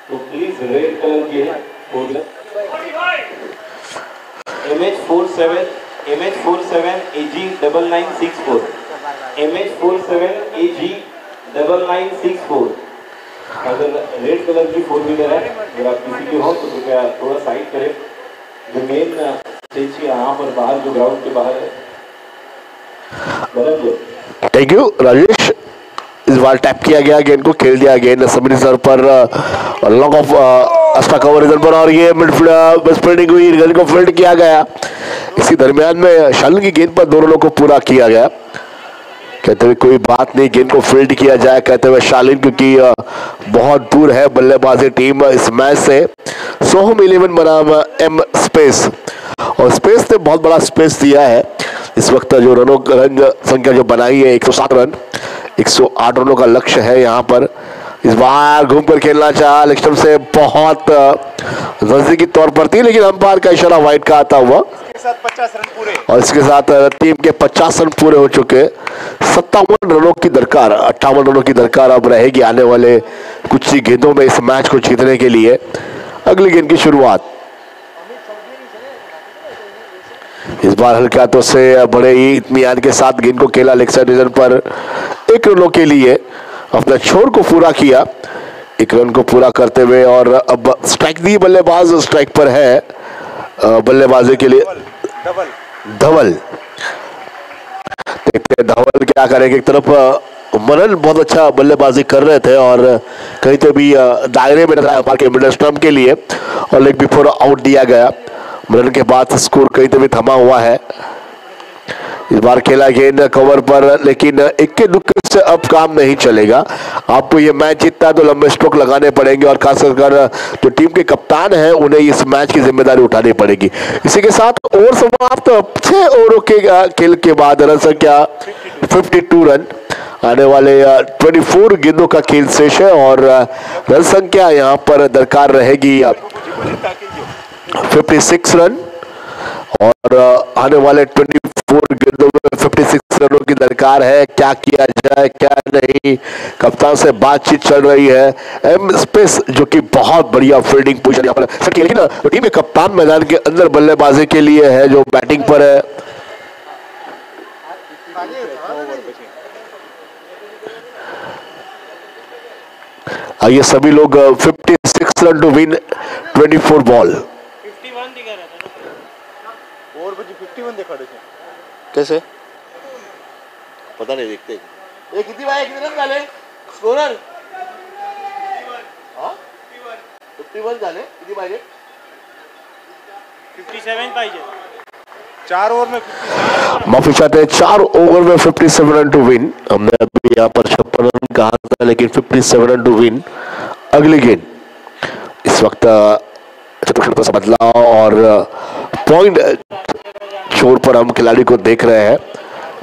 तो प्लीज रेड कलर की है 4 wheeler. MH47 AG9964 MH47 AG9964 अगर रेड कलर की 4 व्हीलर है, अगर आप किसी की हो तो कृपया थोड़ा साइड करें। जो मेन स्टेज के यहाँ पर बाहर, जो ग्राउंड के बाहर है। Thank you Rajesh. इस बार टैप किया गया, गेंद को खेल दिया, गेंद सबरी सर पर लॉन्ग ऑफ अस्टा कवर इधर पर, और ये मिडफील्ड स्प्रिंटिंग हुई, गेंद को फील्ड किया गया। इसी दरमियान में शालिन की गेंद पर दोनों को पूरा किया गया। कहते हुए कोई बात नहीं, गेंद को फील्ड किया जाए कहते हुए शालिन, क्योंकि बहुत दूर है बल्लेबाजी टीम इस मैच से। सोहम 11 बनाम एम स्पेस, और स्पेस ने बहुत बड़ा स्पेस दिया है इस वक्त। जो रन संख्या जो बनाई है 107 रन, 108 रनों का लक्ष्य है यहाँ पर। इस बार घूमकर खेलना चाहा, लेकिन से बहुत नजदीकी तौर पर थी, लेकिन अंपायर का इशारा वाइड का आता हुआ, 50 रन पूरे, और इसके साथ टीम के 50 रन पूरे हो चुके। 57 रनों की दरकार, 58 रनों की दरकार अब रहेगी आने वाले कुछ ही गेंदों में इस मैच को जीतने के लिए। अगली गेंद की शुरुआत इस बार हल्के हाथों से बड़े ही इत्मीनान के साथ गेंद को खेला लेग साइड रीजन पर 1 रनों के लिए, अपना छोर को पूरा किया 1 रन को पूरा करते हुए। और अब स्ट्राइक दी, बल्लेबाज स्ट्राइक पर है बल्लेबाजी के लिए धवल। देखते हैं धवल क्या करेंगे। एक तरफ मनन बहुत अच्छा बल्लेबाजी कर रहे थे और कहीं तो भी दायरे में नजर आया के मिडल स्टंप के लिए, और लेग बिफोर आउट दिया गया। मनन के बाद स्कोर कहीं तो भी थमा हुआ है। इस बार खेला गेंद कवर पर, लेकिन इक्के दुक्के से अब काम नहीं चलेगा। आपको ये मैच जीतना है तो लंबे स्ट्रोक लगाने पड़ेंगे, और खासकर जो टीम के कप्तान हैं उन्हें इस मैच की जिम्मेदारी उठानी पड़ेगी। इसी के साथ ओवर समाप्त, 6 ओवरों के खेल के बाद रन संख्या 52 रन। आने वाले 24 गेंदों का खेल शेष है, और रन संख्या यहाँ पर दरकार रहेगी 56 रन, और आने वाले 24 गेंदों में 56 रनों की दरकार है। क्या किया जाए क्या नहीं, कप्तान से बातचीत चल रही है। एम स्पेस जो कि बहुत बढ़िया फील्डिंग पोजीशन यहाँ पर, लेकिन टीम के कप्तान मैदान के अंदर बल्लेबाजी के लिए है, जो बैटिंग पर है। आइए सभी लोग 56 रन टू विन 24 बॉल। 51 दिखा रहा था और बची 51 दिखा रहे थे। कैसे पता नहीं, देखते ये कितनी रन झाले स्कोरर 51 झाले, किती पाहिजे 57 पाहिजे 4 ओवर में 57। माफी चाहते हैं, 4 ओवर में 57 रन टू विन। हमने अभी यहाँ पर 56 रन कहा था, लेकिन 57 रन टू विन। अगली गेंद इस वक्त बदलाव और पॉइंट छोर पर हम खिलाड़ी को देख रहे हैं।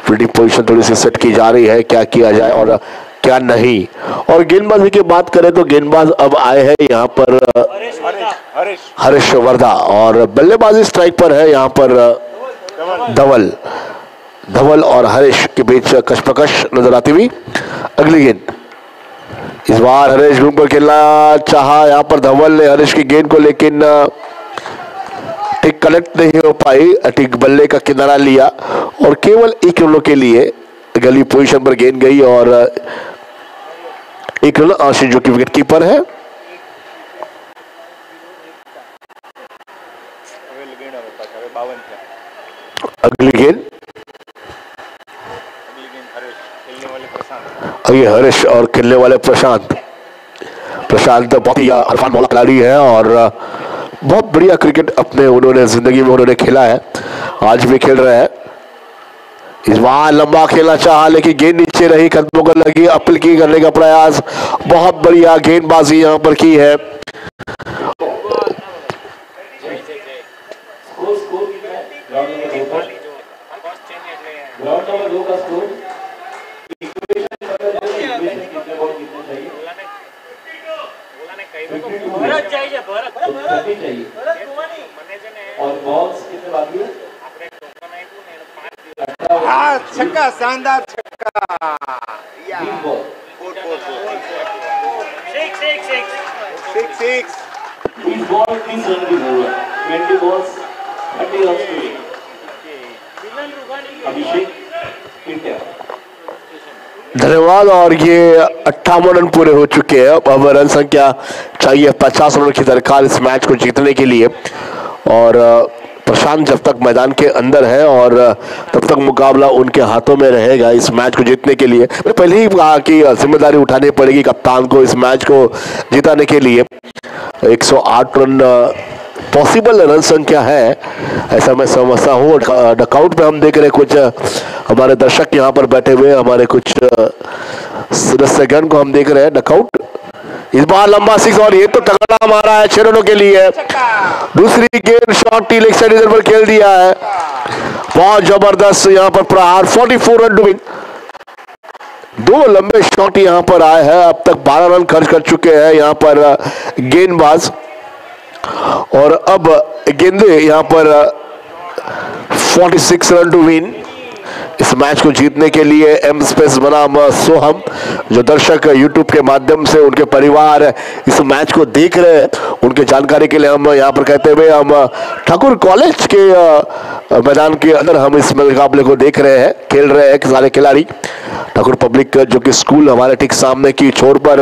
फील्डिंग पोजीशन थोड़ी सी सेट की जा रही है, क्या किया जाए और क्या नहीं। और गेंदबाजी की बात करें तो गेंदबाज अब आए हैं यहाँ पर हरीश वर्धा, और बल्लेबाजी स्ट्राइक पर है यहाँ पर धवल और हरीश के बीच कशमकश नजर आती हुई। अगली गेंद इस बार हरीश घूम कर खेलना चाहा यहाँ पर धवल ने हरीश की गेंद को, लेकिन ठीक कनेक्ट नहीं हो पाई। ठीक बल्ले का किनारा लिया और केवल 1 रनों के लिए गली पोजीशन पर गेंद गई, और एक रन आशीष जो कि विकेट कीपर है। अगली गेंद ये हरीश और खेलने वाले प्रशांत बहुत ही अरफान मौला खिलाड़ी है और बहुत बढ़िया क्रिकेट अपने उन्होंने जिंदगी में उन्होंने खेला है, आज भी खेल रहे हैं। इस बार लंबा खेलना चाहा लेकिन गेंद नीचे रही, कदमों को लगी, अपील की करने का प्रयास, बहुत बढ़िया गेंदबाजी यहां पर की है। छक्का, शानदार छक्का। धन्यवाद। और ये 58 रन पूरे हो चुके हैं। अब रन संख्या चाहिए 50 रन की दरकार इस मैच को जीतने के लिए और प्रशांत जब तक मैदान के अंदर है और तब तक मुकाबला उनके हाथों में रहेगा इस मैच को जीतने के लिए। मैंने पहले ही कहा कि जिम्मेदारी उठानी पड़ेगी कप्तान को इस मैच को जिताने के लिए। 108 रन पॉसिबल रन संख्या है ऐसा मैं समझता हूँ। डकआउट पे हम देख रहे कुछ हमारे दर्शक यहाँ पर बैठे हुए, हमारे कुछ सदस्यगण को हम देख रहे हैं डकआउट। इस बार लंबा सिक्स और ये तो तगड़ा मारा है 6 रनों के लिए। दूसरी गेंद शॉट टी लेग साइड पर खेल दिया है, बहुत जबरदस्त यहाँ पर प्रहार। 44 रन टू विन। 2 लंबे शॉट यहाँ पर आए हैं, अब तक 12 रन खर्च कर चुके हैं यहाँ पर गेंदबाज और अब गेंदे यहाँ पर 46 रन टू विन। इस मैच को जीतने के लिए एम स्पेस बनाम सोहम जो दर्शक यूट्यूब के माध्यम से उनके परिवार इस मैच को देख रहे हैं उनके जानकारी के लिए हम यहाँ पर कहते हुए हम ठाकुर कॉलेज के मैदान के अंदर हम इस मुकाबले को देख रहे हैं, खेल रहे हैं सारे खिलाड़ी। ठाकुर पब्लिक जो कि स्कूल हमारे ठीक सामने की छोर पर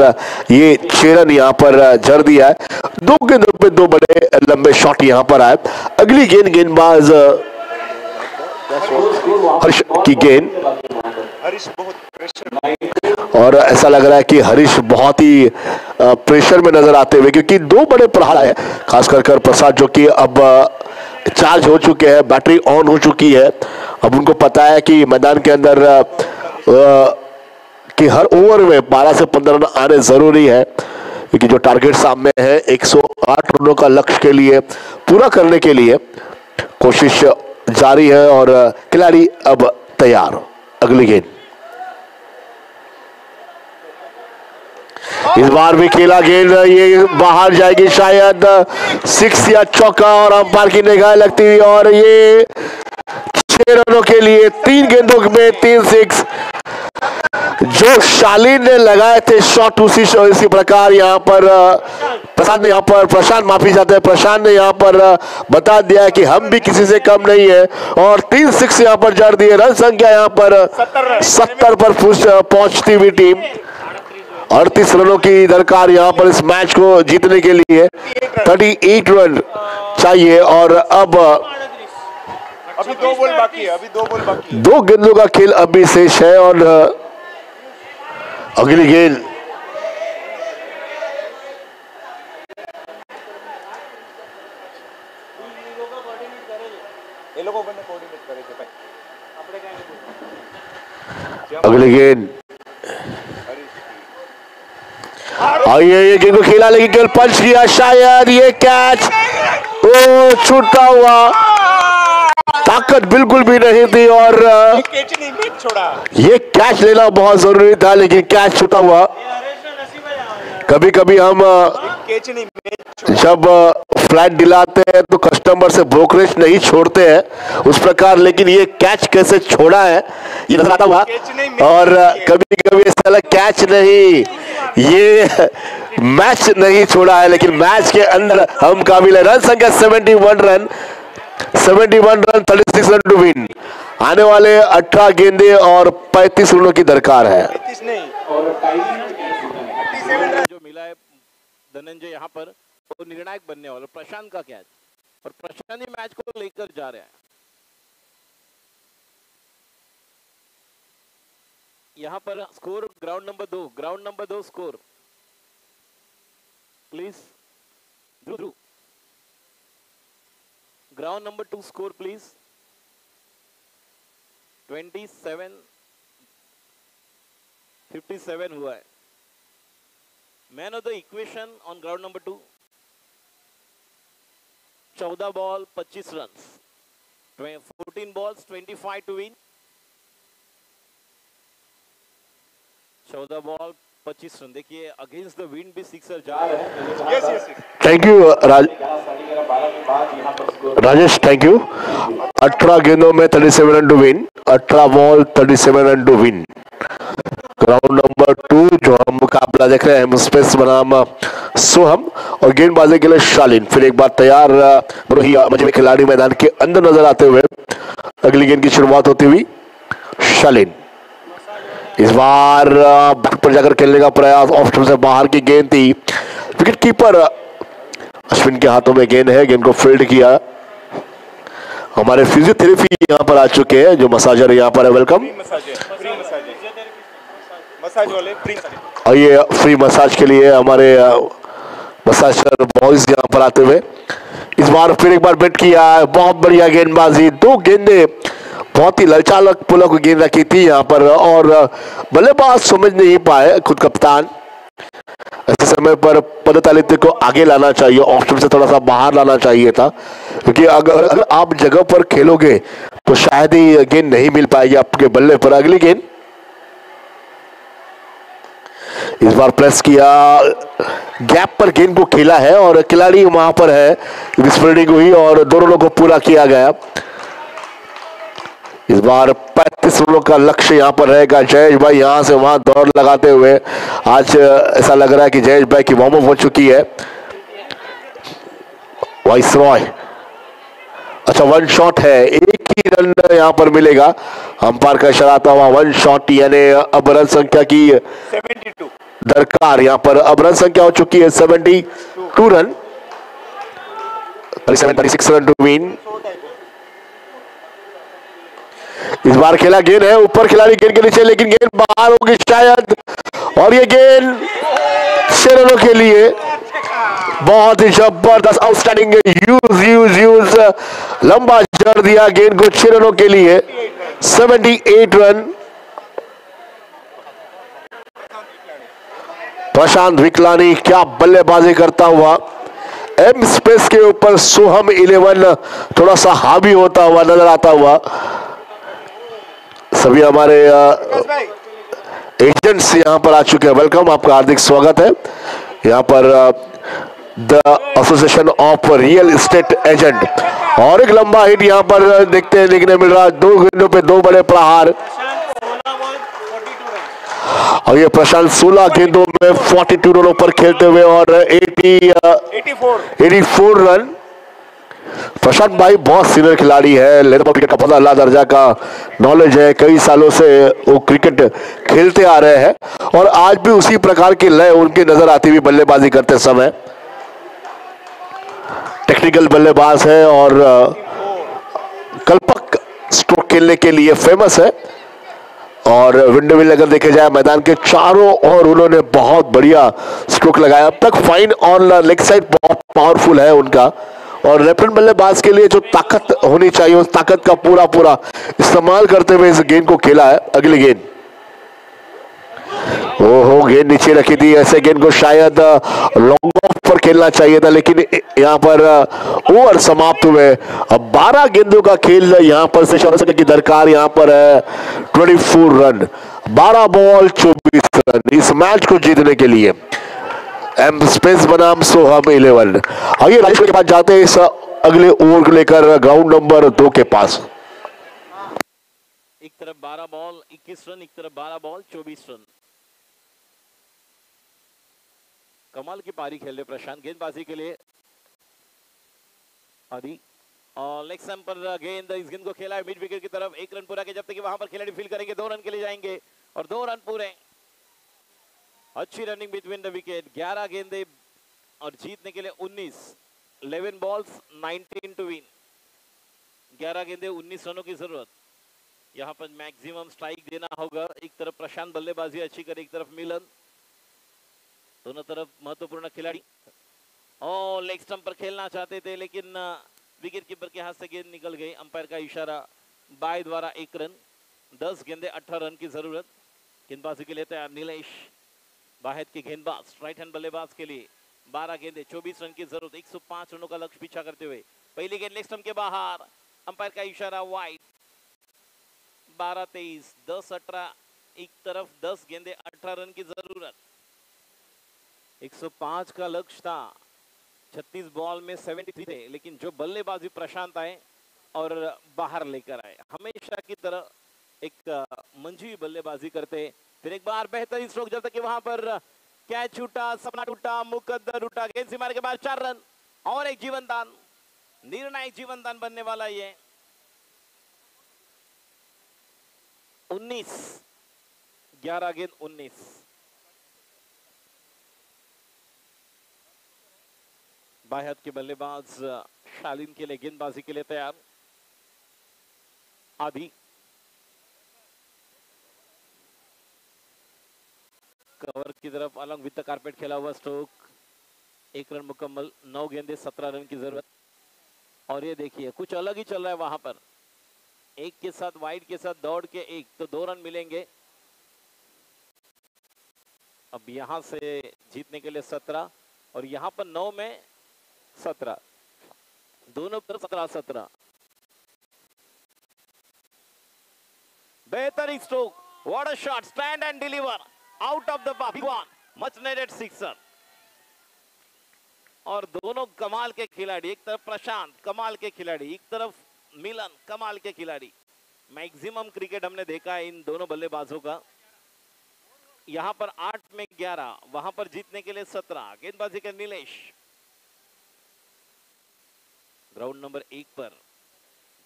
ये 6 रन यहाँ पर जड़ दिया है। 2 गेंदों पे 2 बड़े लंबे शॉट यहाँ पर आए। अगली गेंदबाज हरीश की गेंद और ऐसा लग रहा है कि हरीश बहुत ही प्रेशर में नजर आते हुए, क्योंकि 2 बड़े प्रहार है खासकर कर प्रसाद जो कि अब चार्ज हो चुके हैं, बैटरी ऑन हो चुकी है। अब उनको पता है कि मैदान के अंदर कि हर ओवर में 12 से 15 रन आने जरूरी है, क्योंकि जो टारगेट सामने है 108 रनों का लक्ष्य के लिए पूरा करने के लिए कोशिश जारी है और खिलाड़ी अब तैयार। अगली गेंद इस बार भी खेला गेंद, ये बाहर जाएगी शायद 6 या चौका और अंपायर की निगाह लगती हुई और ये 6 रनों के लिए 3 गेंदों में 3 6 जो शालीन ने लगाए थे शॉट उसी प्रकार यहाँ पर प्रशांत ने यहाँ पर प्रशांत ने यहाँ पर बता दिया कि हम भी किसी से कम नहीं है और 3 6 यहाँ पर जड़ दिए। रन संख्या यहाँ पर 70 पर पहुंचती हुई टीम 38 रनों की दरकार यहाँ पर इस मैच को जीतने के लिए। 38 रन चाहिए और अब अभी 2 बॉल बाकी है, 2 गेंदों का खेल अभी शेष है और अगली गेंद अगली गेंद ये गेंद को खेला लेकिन केवल पंच किया, शायद ये कैच छूटता हुआ, ताकत बिल्कुल भी नहीं थी और ये कैच लेना बहुत जरूरी था लेकिन कैच छूटा हुआ। कभी कभी हम जब फ्लाइट दिलाते हैं तो कस्टमर से ब्रोकरेज नहीं छोड़ते हैं उस प्रकार, लेकिन ये कैच कैसे छोड़ा है ये नजर आता हुआ और कभी कभी ऐसा लगा कैच नहीं, ये मैच नहीं छोड़ा है लेकिन मैच के अंदर हम काबिल है। रन संख्या 71 रन 36 रन टू विन। आने वाले 18 गेंदे और 35 रनों की दरकार है। धनंजय यहाँ पर वो निर्णायक बनने वाला। प्रशांत का कैच और प्रशांत ही मैच को लेकर जा रहा है। यहाँ पर score ground number 2 score please Dhruv. Ground number 2 score please 27-57 हुआ है। Man of the equation on ground number 2, 14 ball 25 run, 14 balls 25 to win, 14 ball 25 run. देखिए अगेंस्ट द विंड भी सिक्सर जा रहे हैं। Thank you Rajesh, thank you. 18 गेंदों में 37 run to win, 18 ball 37 run to win. Ground number 2 जो हम मुकाबला देख रहे हैं, स्पेस बनाम सोहम और गेंदबाजी के लिए शालीन। फिर एक बार तैयार मजे खिलाड़ी मैदान के अंदर नजर आते हुए अगली गेंद की शुरुआत होती हुई शालीन। इस बार बैक पर जाकर खेलने का प्रयास, ऑफ स्टंप से बाहर की गेंद थी। विकेट कीपर अश्विन के हाथों में गेंद है, गेंद को फील्ड किया। हमारे फिजियोथेरेपी यहाँ पर आ चुके हैं, जो मसाजर यहाँ पर है, वेलकम। और ये फ्री मसाज के लिए हमारे मसाजर बॉयज यहाँ पर आते हुए इस बार फिर एक बार बैट किया। बहुत बढ़िया गेंदबाजी, 2 गेंदे बहुत ही ललचालक पुलक गेंद रखी थी यहाँ पर और बल्लेबाज समझ नहीं पाए खुद कप्तान। ऐसे समय पर पदतालित्य को आगे लाना चाहिए, ऑफ स्टंप से थोड़ा सा बाहर लाना चाहिए था, क्योंकि अगर आप जगह पर खेलोगे तो शायद ही गेंद नहीं मिल पाएगी आपके बल्ले पर। अगली गेंद इस बार प्रेस किया, गैप पर गेंद को खेला है और खिलाड़ी वहां पर है, स्प्रेडिंग हुई और 2 रनों को पूरा किया गया। इस बार 35 रनों का लक्ष्य यहां पर रहेगा। जयेश भाई यहां से वहां दौड़ लगाते हुए, आज ऐसा लग रहा है कि जयेश भाई की वार्म अप हो चुकी है। वाइस रॉय, अच्छा 1 शॉट है, 1 ही रन यहां पर मिलेगा। अंपायर का इशारा आता हुआ 1 शॉट, यानी अब रन संख्या की 72 दरकार। यहां पर अब रन संख्या हो चुकी है 72 रन, 36 रन टू विन। इस बार खेला गेंद है ऊपर, खिलाड़ी गेंद के नीचे, लेकिन गेंद बाहर होगी शायद, और ये गेंद 6 रनों के लिए। बहुत ही जबरदस्त आउटस्टैंडिंग यूज लंबा जड़ दिया गेंद को 6 रनों के लिए, 78 रन। प्रशांत विकलानी क्या बल्लेबाजी करता हुआ, एम स्पेस के ऊपर सोहम 11 थोड़ा सा हावी होता हुआ नजर आता हुआ। सभी हमारे एजेंट्स यहां पर आ चुके हैं, वेलकम, आपका हार्दिक स्वागत है। यहां पर the association of real estate agent, और एक लंबा हिट यहां पर देखने मिल रहा है। 2 गेंदों पे 2 बड़े प्रहार, और ये प्रशांत 16 गेंदों में 42 रनों पर खेलते हुए और 84 रन। प्रशांत भाई बहुत सीनियर खिलाड़ी है, लेदर क्रिकेट का बहुत अल्लाह दर्जा का नॉलेज है, कई सालों से वो क्रिकेट खेलते आ रहे हैं और आज भी उसी प्रकार की लय उनकी नजर आती हुई बल्लेबाजी करते समय। टेक्निकल बल्लेबाज है और कल्पक स्ट्रोक खेलने के लिए फेमस है। और विंडोविल अगर देखे जाए मैदान के चारों ओर उन्होंने बहुत बढ़िया स्ट्रोक लगाया। अब तक फाइन ऑन लेग साइड बहुत पावरफुल है उनका, और लेफ्ट हैंड बल्लेबाज के लिए जो ताकत होनी चाहिए उस ताकत का पूरा इस्तेमाल करते हुए इस गेंद को खेला है। अगली गेंद, ओहो गेंद नीचे रखी थी, ऐसे गेंद को शायद लॉन्ग ऑफ पर खेलना चाहिए था, लेकिन यहाँ पर ओवर समाप्त हुए। अब 12 गेंदों का खेल यहाँ पर से की दरकार यहाँ पर है 24 रन, 12 बॉल 24 रन इस मैच को जीतने के लिए। एम स्पेस बनाम सोहम 11। आइए राजेश के पास जाते हैं इस अगले ओवर को लेकर ग्राउंड नंबर 2 के पास। एक तरफ 12 बॉल 21 रन, एक तरफ 12 बॉल 24 रन। कमाल की पारी खेल रहे प्रशांत गेंदबाजी के लिए। आदि और लेग स्टंप पर गेंद, इस गेंद को खेला है मिड विकेट की तरफ, 1 रन पूरा के जब तक कि वहां पर खिलाड़ी फील करेंगे 2 रन के लिए जाएंगे और 2 रन पूरे। अच्छी रनिंग बिटवीन द विकेट, 11 गेंदे और जीतने के लिए 11 बॉल्स 19 टू विन। 11 गेंदे 19 रनों की जरूरत। यहाँ पर मैक्सिमम स्ट्राइक देना होगा। एक तरफ प्रशांत बल्लेबाजी अच्छी करे, एक तरफ मिलन, दोनों तरफ महत्वपूर्ण खिलाड़ी। और लेग स्टंप पर खेलना चाहते थे लेकिन विकेट कीपर के हाथ से गेंद निकल गई। अंपायर का इशारा, बाय द्वारा 1 रन। 10 गेंदे 18 रन की जरूरत। गेंदबाजी के लिए तैयार नीलेश, बाहेद के गेंदबाज, राइट हैंड बल्लेबाज के लिए 12 गेंदे 24 रन की जरूरत। 105 रनों का लक्ष्य पीछा करते हुए पहली गेंद लेग स्टंप के बाहर, अंपायर का इशारा वाइड। 12-23, 10-18, एक तरफ 10 गेंदे 18 रन की जरूरत। 105 का लक्ष्य था। 36 बॉल में 73 थे, लेकिन जो बल्लेबाजी प्रशांत आए और बाहर लेकर आए, हमेशा की तरह एक मंझी बल्लेबाजी करते। फिर एक बार बेहतरीन स्ट्रोक, जब तक कि वहां पर कैच छूटा, सपना टूटा, मुकद्दर उठा। गेंद सीमा के बाद 4 रन और एक जीवन दान, निर्णायक जीवन दान बनने वाला ये। 19, 11 गेंद 19। बाएं हाथ के बल्लेबाज शालीन के लिए गेंदबाजी के लिए तैयार। आदि कवर की तरफ अलग विद द कारपेट खेला हुआ स्ट्रोक, 1 रन मुकम्मल। 9 गेंदे 17 रन की जरूरत। और ये देखिए कुछ अलग ही चल रहा है वहां पर। एक के साथ वाइड के साथ दौड़ के 1 तो 2 रन मिलेंगे। अब यहां से जीतने के लिए 17 और यहां पर 9 में 17, दोनों तरफ 17-17। बेहतरीन stroke, what a shot, stand and deliver, out of the park, much needed sixer. और दोनों कमाल के खिलाड़ी, एक तरफ प्रशांत कमाल के खिलाड़ी, एक तरफ मिलन कमाल के खिलाड़ी। मैक्सिमम क्रिकेट हमने देखा है इन दोनों बल्लेबाजों का। यहां पर 8 में 11, वहां पर जीतने के लिए 17। गेंदबाजी के नीलेश, ग्राउंड नंबर 1 पर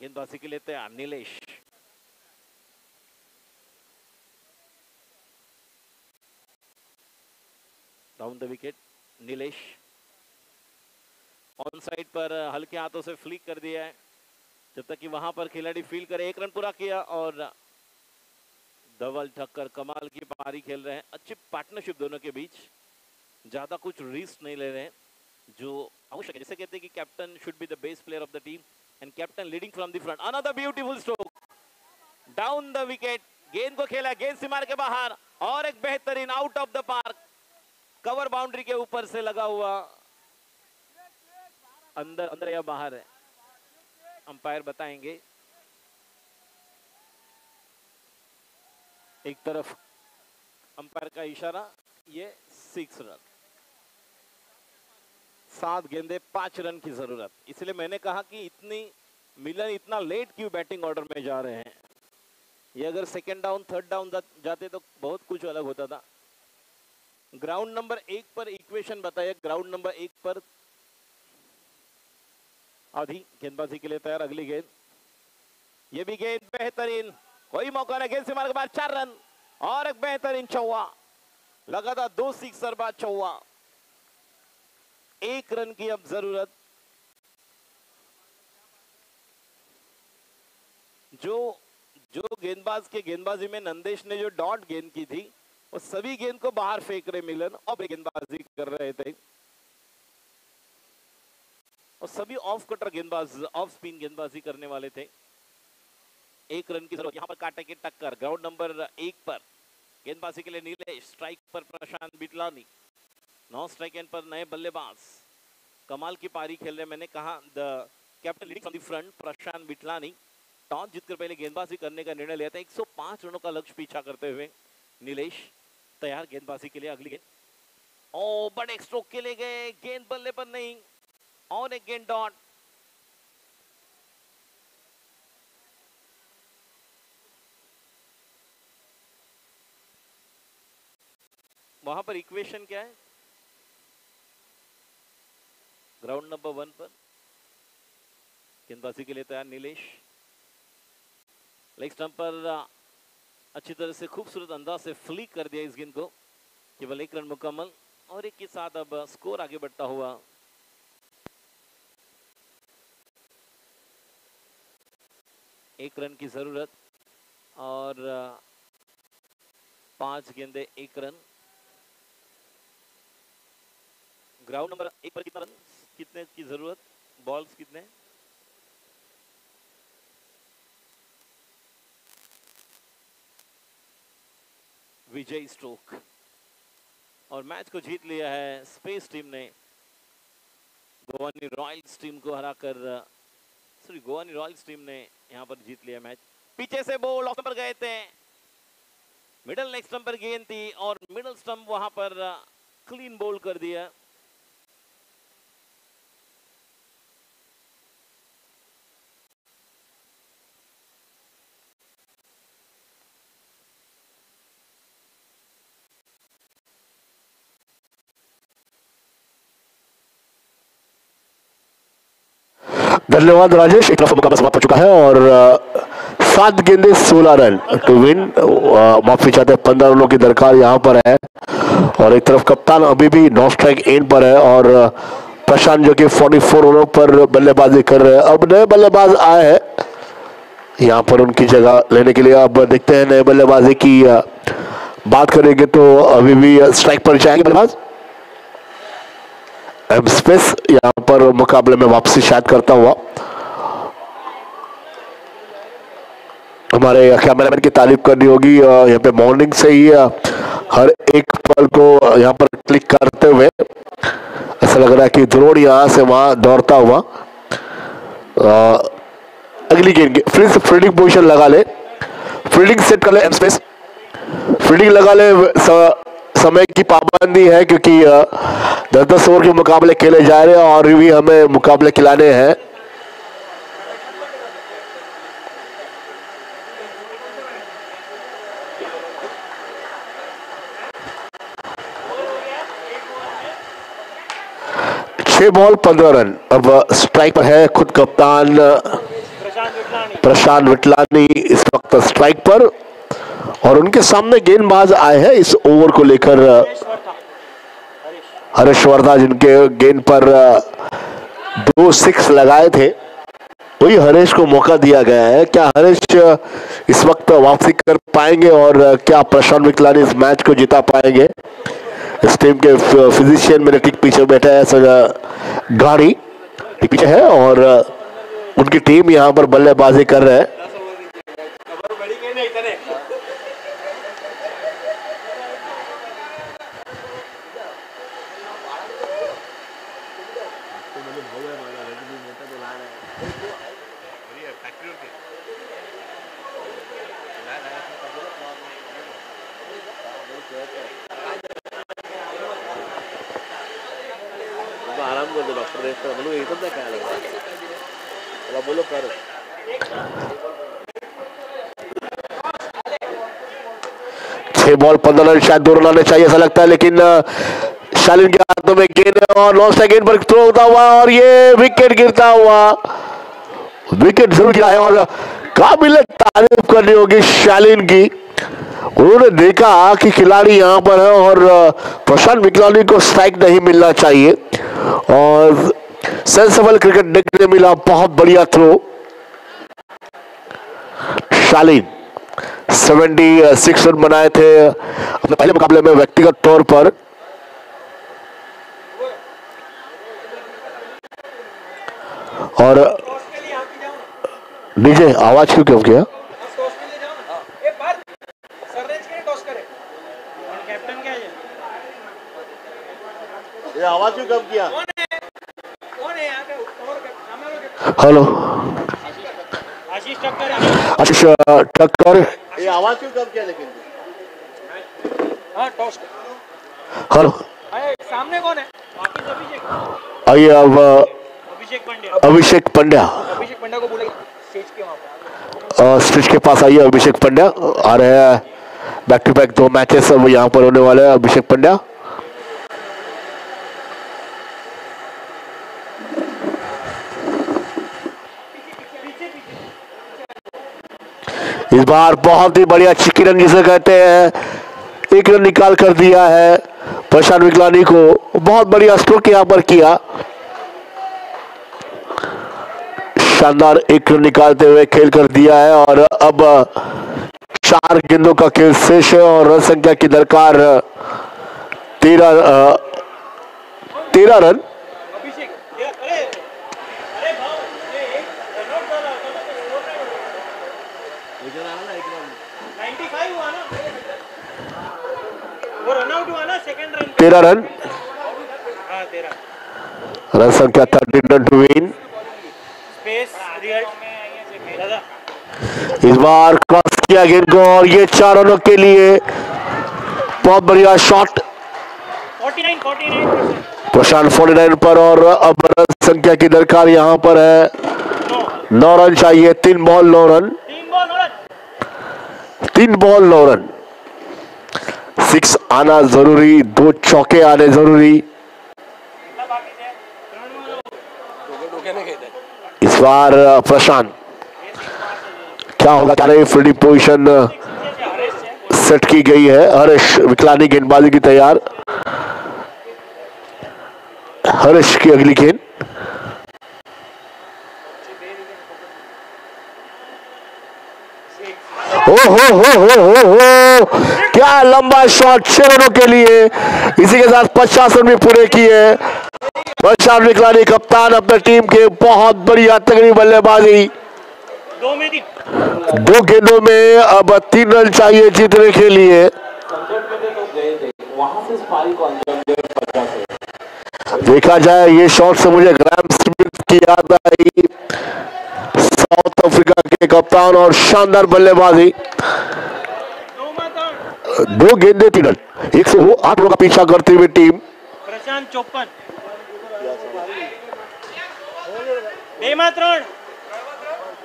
गेंदबाजी के लिए तैयार Nilesh. Down the wicket Nilesh, on side पर हल्के हाथों से फ्लिक कर दिया है, जब तक कि वहां पर खिलाड़ी फील्ड करे। 1 रन पूरा किया और धवल ठक्कर कमाल की पारी खेल रहे हैं। अच्छी पार्टनरशिप दोनों के बीच, ज्यादा कुछ रिस्क नहीं ले रहे हैं जो आवश्यक है। जैसे कहते हैं कि captain should be the best player of the team and captain leading from the front. Another beautiful stroke, down the wicket. गेंद को खेला, गेंद सीमा के बाहर और एक बेहतरीन out of the park, cover boundary के ऊपर से लगा हुआ। अंदर अंदर या बाहर है, अंपायर बताएंगे। एक तरफ अंपायर का इशारा, ये 6 रन। 7 गेंदे 5 रन की जरूरत। इसलिए मैंने कहा कि मिलन इतना लेट क्यों बैटिंग ऑर्डर में जा रहे हैं। ये अगर सेकंड डाउन, थर्ड डाउन जाते तो बहुत कुछ अलग होता था। ग्राउंड नंबर 1 पर इक्वेशन बताइए। ग्राउंड नंबर 1 पर आधी गेंदबाजी के लिए तैयार। अगली गेंद, ये भी गेंद बेहतरीन, कोई मौका नहीं। गेंद से मार के बाद 4 रन और एक बेहतरीन चौवा। लगातार 2 सिक्सर बाद चौवा। 1 रन की अब जरूरत। जो गेंदबाज के गेंदबाजी में नंदेश ने जो डॉट गेंद की थी, वो सभी गेंद को बाहर फेंक रहे मिलन और गेंदबाजी कर रहे थे। और सभी ऑफ कटर गेंदबाज, ऑफ स्पिन गेंदबाजी करने वाले थे। 1 रन की जरूरत। यहां पर काटे की टक्कर। ग्राउंड नंबर 1 पर गेंदबाजी के लिए नीलेश, स्ट्राइक पर प्रशांत बिटलानी, 9 स्ट्राइक एंड पर नए बल्लेबाज कमाल की पारी खेल रहे। मैंने कहा the captain leading from the front, Prashant Bitlani toss जीतकर पहले गेंदबाजी करने का निर्णय लिया था। 105 रनों का लक्ष्य पीछा करते हुए नीलेश तैयार गेंदबाजी के लिए। अगली गेंद, ओ बड़े स्ट्रोक के लिए गए, गेंद बल्ले पर नहीं और एक गेंद डॉट। वहां पर इक्वेशन क्या है? ग्राउंड नंबर 1 पर गेंदबाजी के लिए तैयार नीलेश, लेग स्टंप पर अच्छी तरह से खूबसूरत अंदाज से फ्लिक कर दिया इस गेंद को। केवल 1 रन मुकम्मल और एक के साथ अब स्कोर आगे बढ़ता हुआ। एक रन की जरूरत और 5 गेंदे 1 रन। ग्राउंड नंबर 1 पर कितना रन, कितने की जरूरत, बॉल्स कितने? विजय स्ट्रोक और मैच को जीत लिया है स्पेस टीम ने। गोवानी रॉयल्स टीम को हराकर, गोवानी रॉयल्स टीम ने यहां पर जीत लिया मैच। पीछे से बॉल ऑफ पर गए थे, मिडल लेग स्टंप पर गेंद थी और मिडल स्टंप वहां पर क्लीन बॉल कर दिया। धन्यवाद राजेश। एक तरफ मुकाबला समाप्त हो चुका है और 7 गेंदे 16 रन टू विन। माफी चाहते हैं, 15 रनों की दरकार यहां पर है और एक तरफ कप्तान अभी भी नॉन स्ट्राइक एंड पर है और प्रशांत जो कि 44 रनों पर बल्लेबाजी कर रहे हैं। अब नए बल्लेबाज आए हैं यहां पर उनकी जगह लेने के लिए। अब देखते हैं नए बल्लेबाजी की बात करेंगे तो अभी भी स्ट्राइक पर जाएंगे बल्लेबाज एम स्पेस, यहां पर मुकाबले में वापसी शायद करता हुआ। हमारे कैमरामैन की तारीफ करनी होगी, यहाँ पे मॉर्निंग से ही हर एक पल को यहाँ पर क्लिक करते हुए ऐसा लग रहा है कि द्रोण यहाँ से वहां दौड़ता हुआ। अगली गेंद फिर से फील्डिंग पोजीशन लगा ले, फील्डिंग सेट कर ले एम स्पेस, फील्डिंग लगा ले। समय की पाबंदी है क्योंकि 10-10 ओवर के मुकाबले खेले जा रहे हैं और भी हमें मुकाबले खिलाने हैं। छह बॉल 15 रन। अब स्ट्राइक पर है खुद कप्तान प्रशांत विटलानी इस वक्त स्ट्राइक पर और उनके सामने गेंदबाज आए हैं इस ओवर को लेकर। हरीश वर्धा जिनके गेंद पर 2 6 लगाए थे, वही हरीश को मौका दिया गया है। क्या हरीश इस वक्त वापसी कर पाएंगे और क्या प्रशांत विटलानी इस मैच को जिता पाएंगे? इस टीम के फिजिशियन मेरे ठीक पीछे बैठा है, गाड़ी ठीक पीछे है और उनकी टीम यहां पर बल्लेबाजी कर रहे हैं। आराम कर दो डॉक्टर, रेस्ट करो। बोलो एकदम से क्या लग रहा है, बोलो करो। छह बॉल 15 रन, शायद 2 रन आने चाहिए ऐसा लगता है, लेकिन शालिन के हाथों में गेंद और लॉन्च गेंद पर थ्रो होता हुआ और ये विकेट गिरता हुआ। विकेट जरूर गिरा है और काबिल तारीफ करनी होगी शालिन की। उन्होंने देखा कि खिलाड़ी यहां पर है और प्रशांत विटलानी को स्ट्राइक नहीं मिलना चाहिए और सेंसेबल क्रिकेट देखने मिला। बहुत बढ़िया थ्रो शालिन। 76 रन बनाए थे अपने पहले मुकाबले में व्यक्तिगत तौर पर। और डीजे आवाज क्यों किया? ये आवाज क्यों कम किया? हेलो आशीष ठक्कर। ये आवाज क्यों कम किया? लेकिन हेलो सामने कौन है? आइए अब अभिषेक पांड्या। अभिषेक पंड्या को बोले स्टेज के वहां पे, स्टेज के पास आइए। अभिषेक पंड्या आ रहे हैं, बैक टू बैक 2 मैचेस अब यहाँ पर होने वाले हैं। अभिषेक पंड्या इस बार बहुत ही बढ़िया चिकी रन जिसे कहते हैं, 1 रन निकाल कर दिया है। प्रशांत विकलानी को बहुत बढ़िया स्ट्रोक यहां पर किया, शानदार एक रन निकालते हुए खेल कर दिया है। और अब 4 गेंदों का खेल शेष है और रन संख्या की दरकार 13 रन। तेरह रन, रन संख्या 13 रन टू विन। इस बार क्रॉस किया गेंद को और ये 4 रनों के लिए बहुत बढ़िया शॉट। 49 प्रशांत 49 पर और अब रन संख्या की दरकार यहां पर है 9 रन चाहिए। 3 बॉल 9 रन, 3 बॉल 9 रन। 6 आना जरूरी, 2 चौके आने जरूरी। इस बार प्रशांत क्या होगा, फील्डिंग पोजीशन सेट की गई है। हर्ष विकलानी गेंदबाजी की तैयार। हर्ष की अगली गेंद, हो क्या लंबा शॉट 6 रनों के लिए। इसी के साथ 50 रन भी पूरे किए। प्रशांत विकलानी कप्तान अपने टीम के, बहुत बढ़िया तगड़ी बल्लेबाजी। 2 गेंदों में अब 3 रन चाहिए जीतने के लिए। देखा जाए ये शॉट से मुझे ग्राहम स्मिथ की याद आई, साउथ अफ्रीका के कप्तान, और शानदार बल्लेबाजी। 2 गेंदे 3 रन, 108 रनों का पीछा करती हुई टीम। प्रशांत 54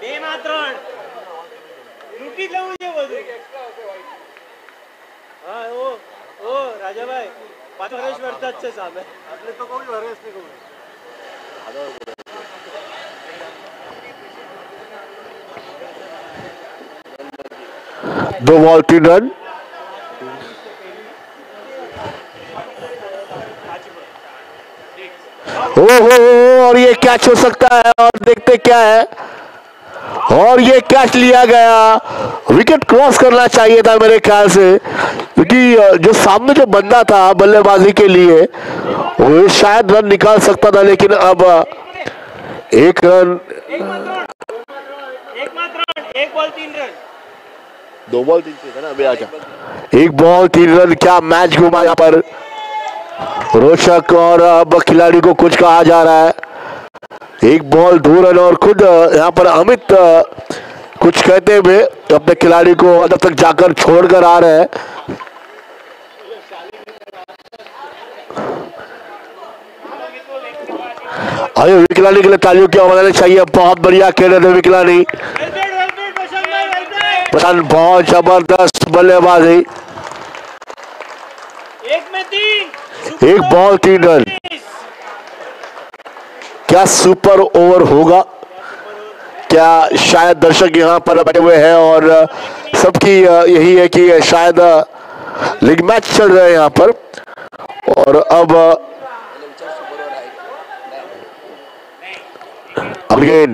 बेमात्रण लूटी लऊ છે બધું। હા ઓ રાજાભાઈ પાછો હરેશ વરસાદ છે સામે, એટલે તો કહું છું હરેશ ને કહું। 2 बॉल 3 रन। और ये कैच हो सकता है, और देखते क्या है, और ये कैच लिया गया। विकेट क्रॉस करना चाहिए था मेरे ख्याल से, क्योंकि जो सामने जो बंदा था बल्लेबाजी के लिए वो शायद रन निकाल सकता था, लेकिन अब 1 run, 1 ball 3 run, 2 ball 3 run अभी आजा। 1 बॉल 3 रन, क्या मैच घुमा यहाँ पर रोचक। और अब खिलाड़ी को कुछ कहा जा रहा है। 1 बॉल 2 रन, और खुद यहाँ पर अमित कुछ कहते हुए अपने खिलाड़ी को अंदर तक जाकर छोड़कर आ रहे हैं। अरे विकलानी के लिए तालियों की आवाज चाहिए, बहुत बढ़िया खेल रहे थे विकलानी। प्रशांत बहुत जबरदस्त बल्लेबाजी। 1 में 3, 1 बॉल 3 रन, क्या सुपर ओवर होगा? क्या शायद दर्शक यहाँ पर बैठे हुए हैं और सबकी यही है कि शायद लीग मैच चल रहा है यहाँ पर। और अब अगेन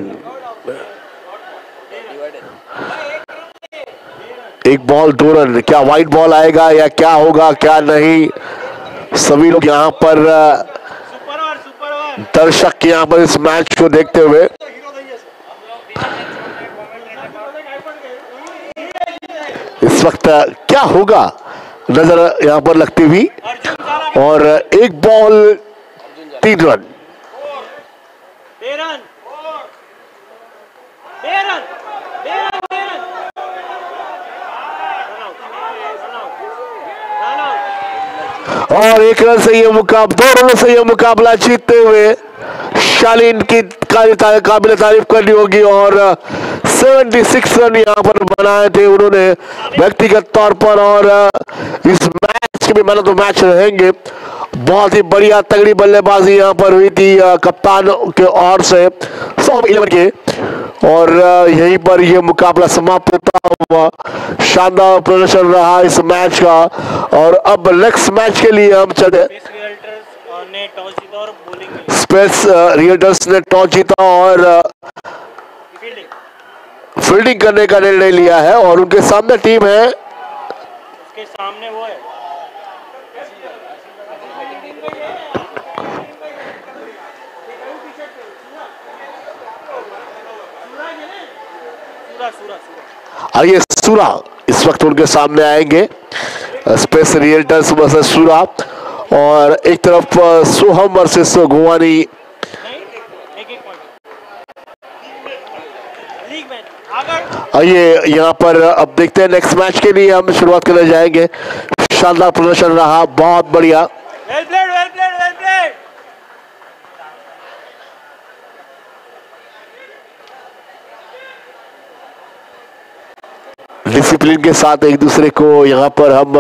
1 बॉल 2 रन, क्या वाइड बॉल आएगा या क्या होगा क्या नहीं, सभी लोग यहाँ पर दर्शक यहाँ पर इस मैच को देखते हुए। इस वक्त क्या होगा नजर यहाँ पर लगती हुई, और 1 बॉल 3 रन। और 1 रन से ये मुकाबला, 2 रनों से ये मुकाबला जीतते हुए शालीन की काबिल तारीफ करनी होगी। और 76 रन यहाँ पर बनाए थे उन्होंने व्यक्तिगत तौर पर, और इस मैच के भी मैन ऑफ द मैच रहेंगे। बहुत ही बढ़िया तगड़ी बल्लेबाजी यहाँ पर हुई थी कप्तान के ओर से 111 के, और यहीं पर यह मुकाबला समाप्त होता हुआ। शानदार प्रदर्शन रहा इस मैच का। और अब नेक्स्ट मैच के लिए हम चले। स्पेस रियल्टर्स ने टॉस जीता और फील्डिंग करने का निर्णय लिया है और उनके सामने टीम है। उसके सामने वो है। आइए सूरा इस वक्त उनके सामने आएंगे। स्पेस रियल्टर्स वर्सेस सूरा और एक तरफ सोहम वर्सेस गोवानी। आइए यहाँ पर अब देखते हैं नेक्स्ट मैच के लिए हम शुरुआत करने जाएंगे। शानदार प्रदर्शन रहा, बहुत बढ़िया। Well played, well played, well played. Discipline के साथ एक दूसरे को यहाँ पर हम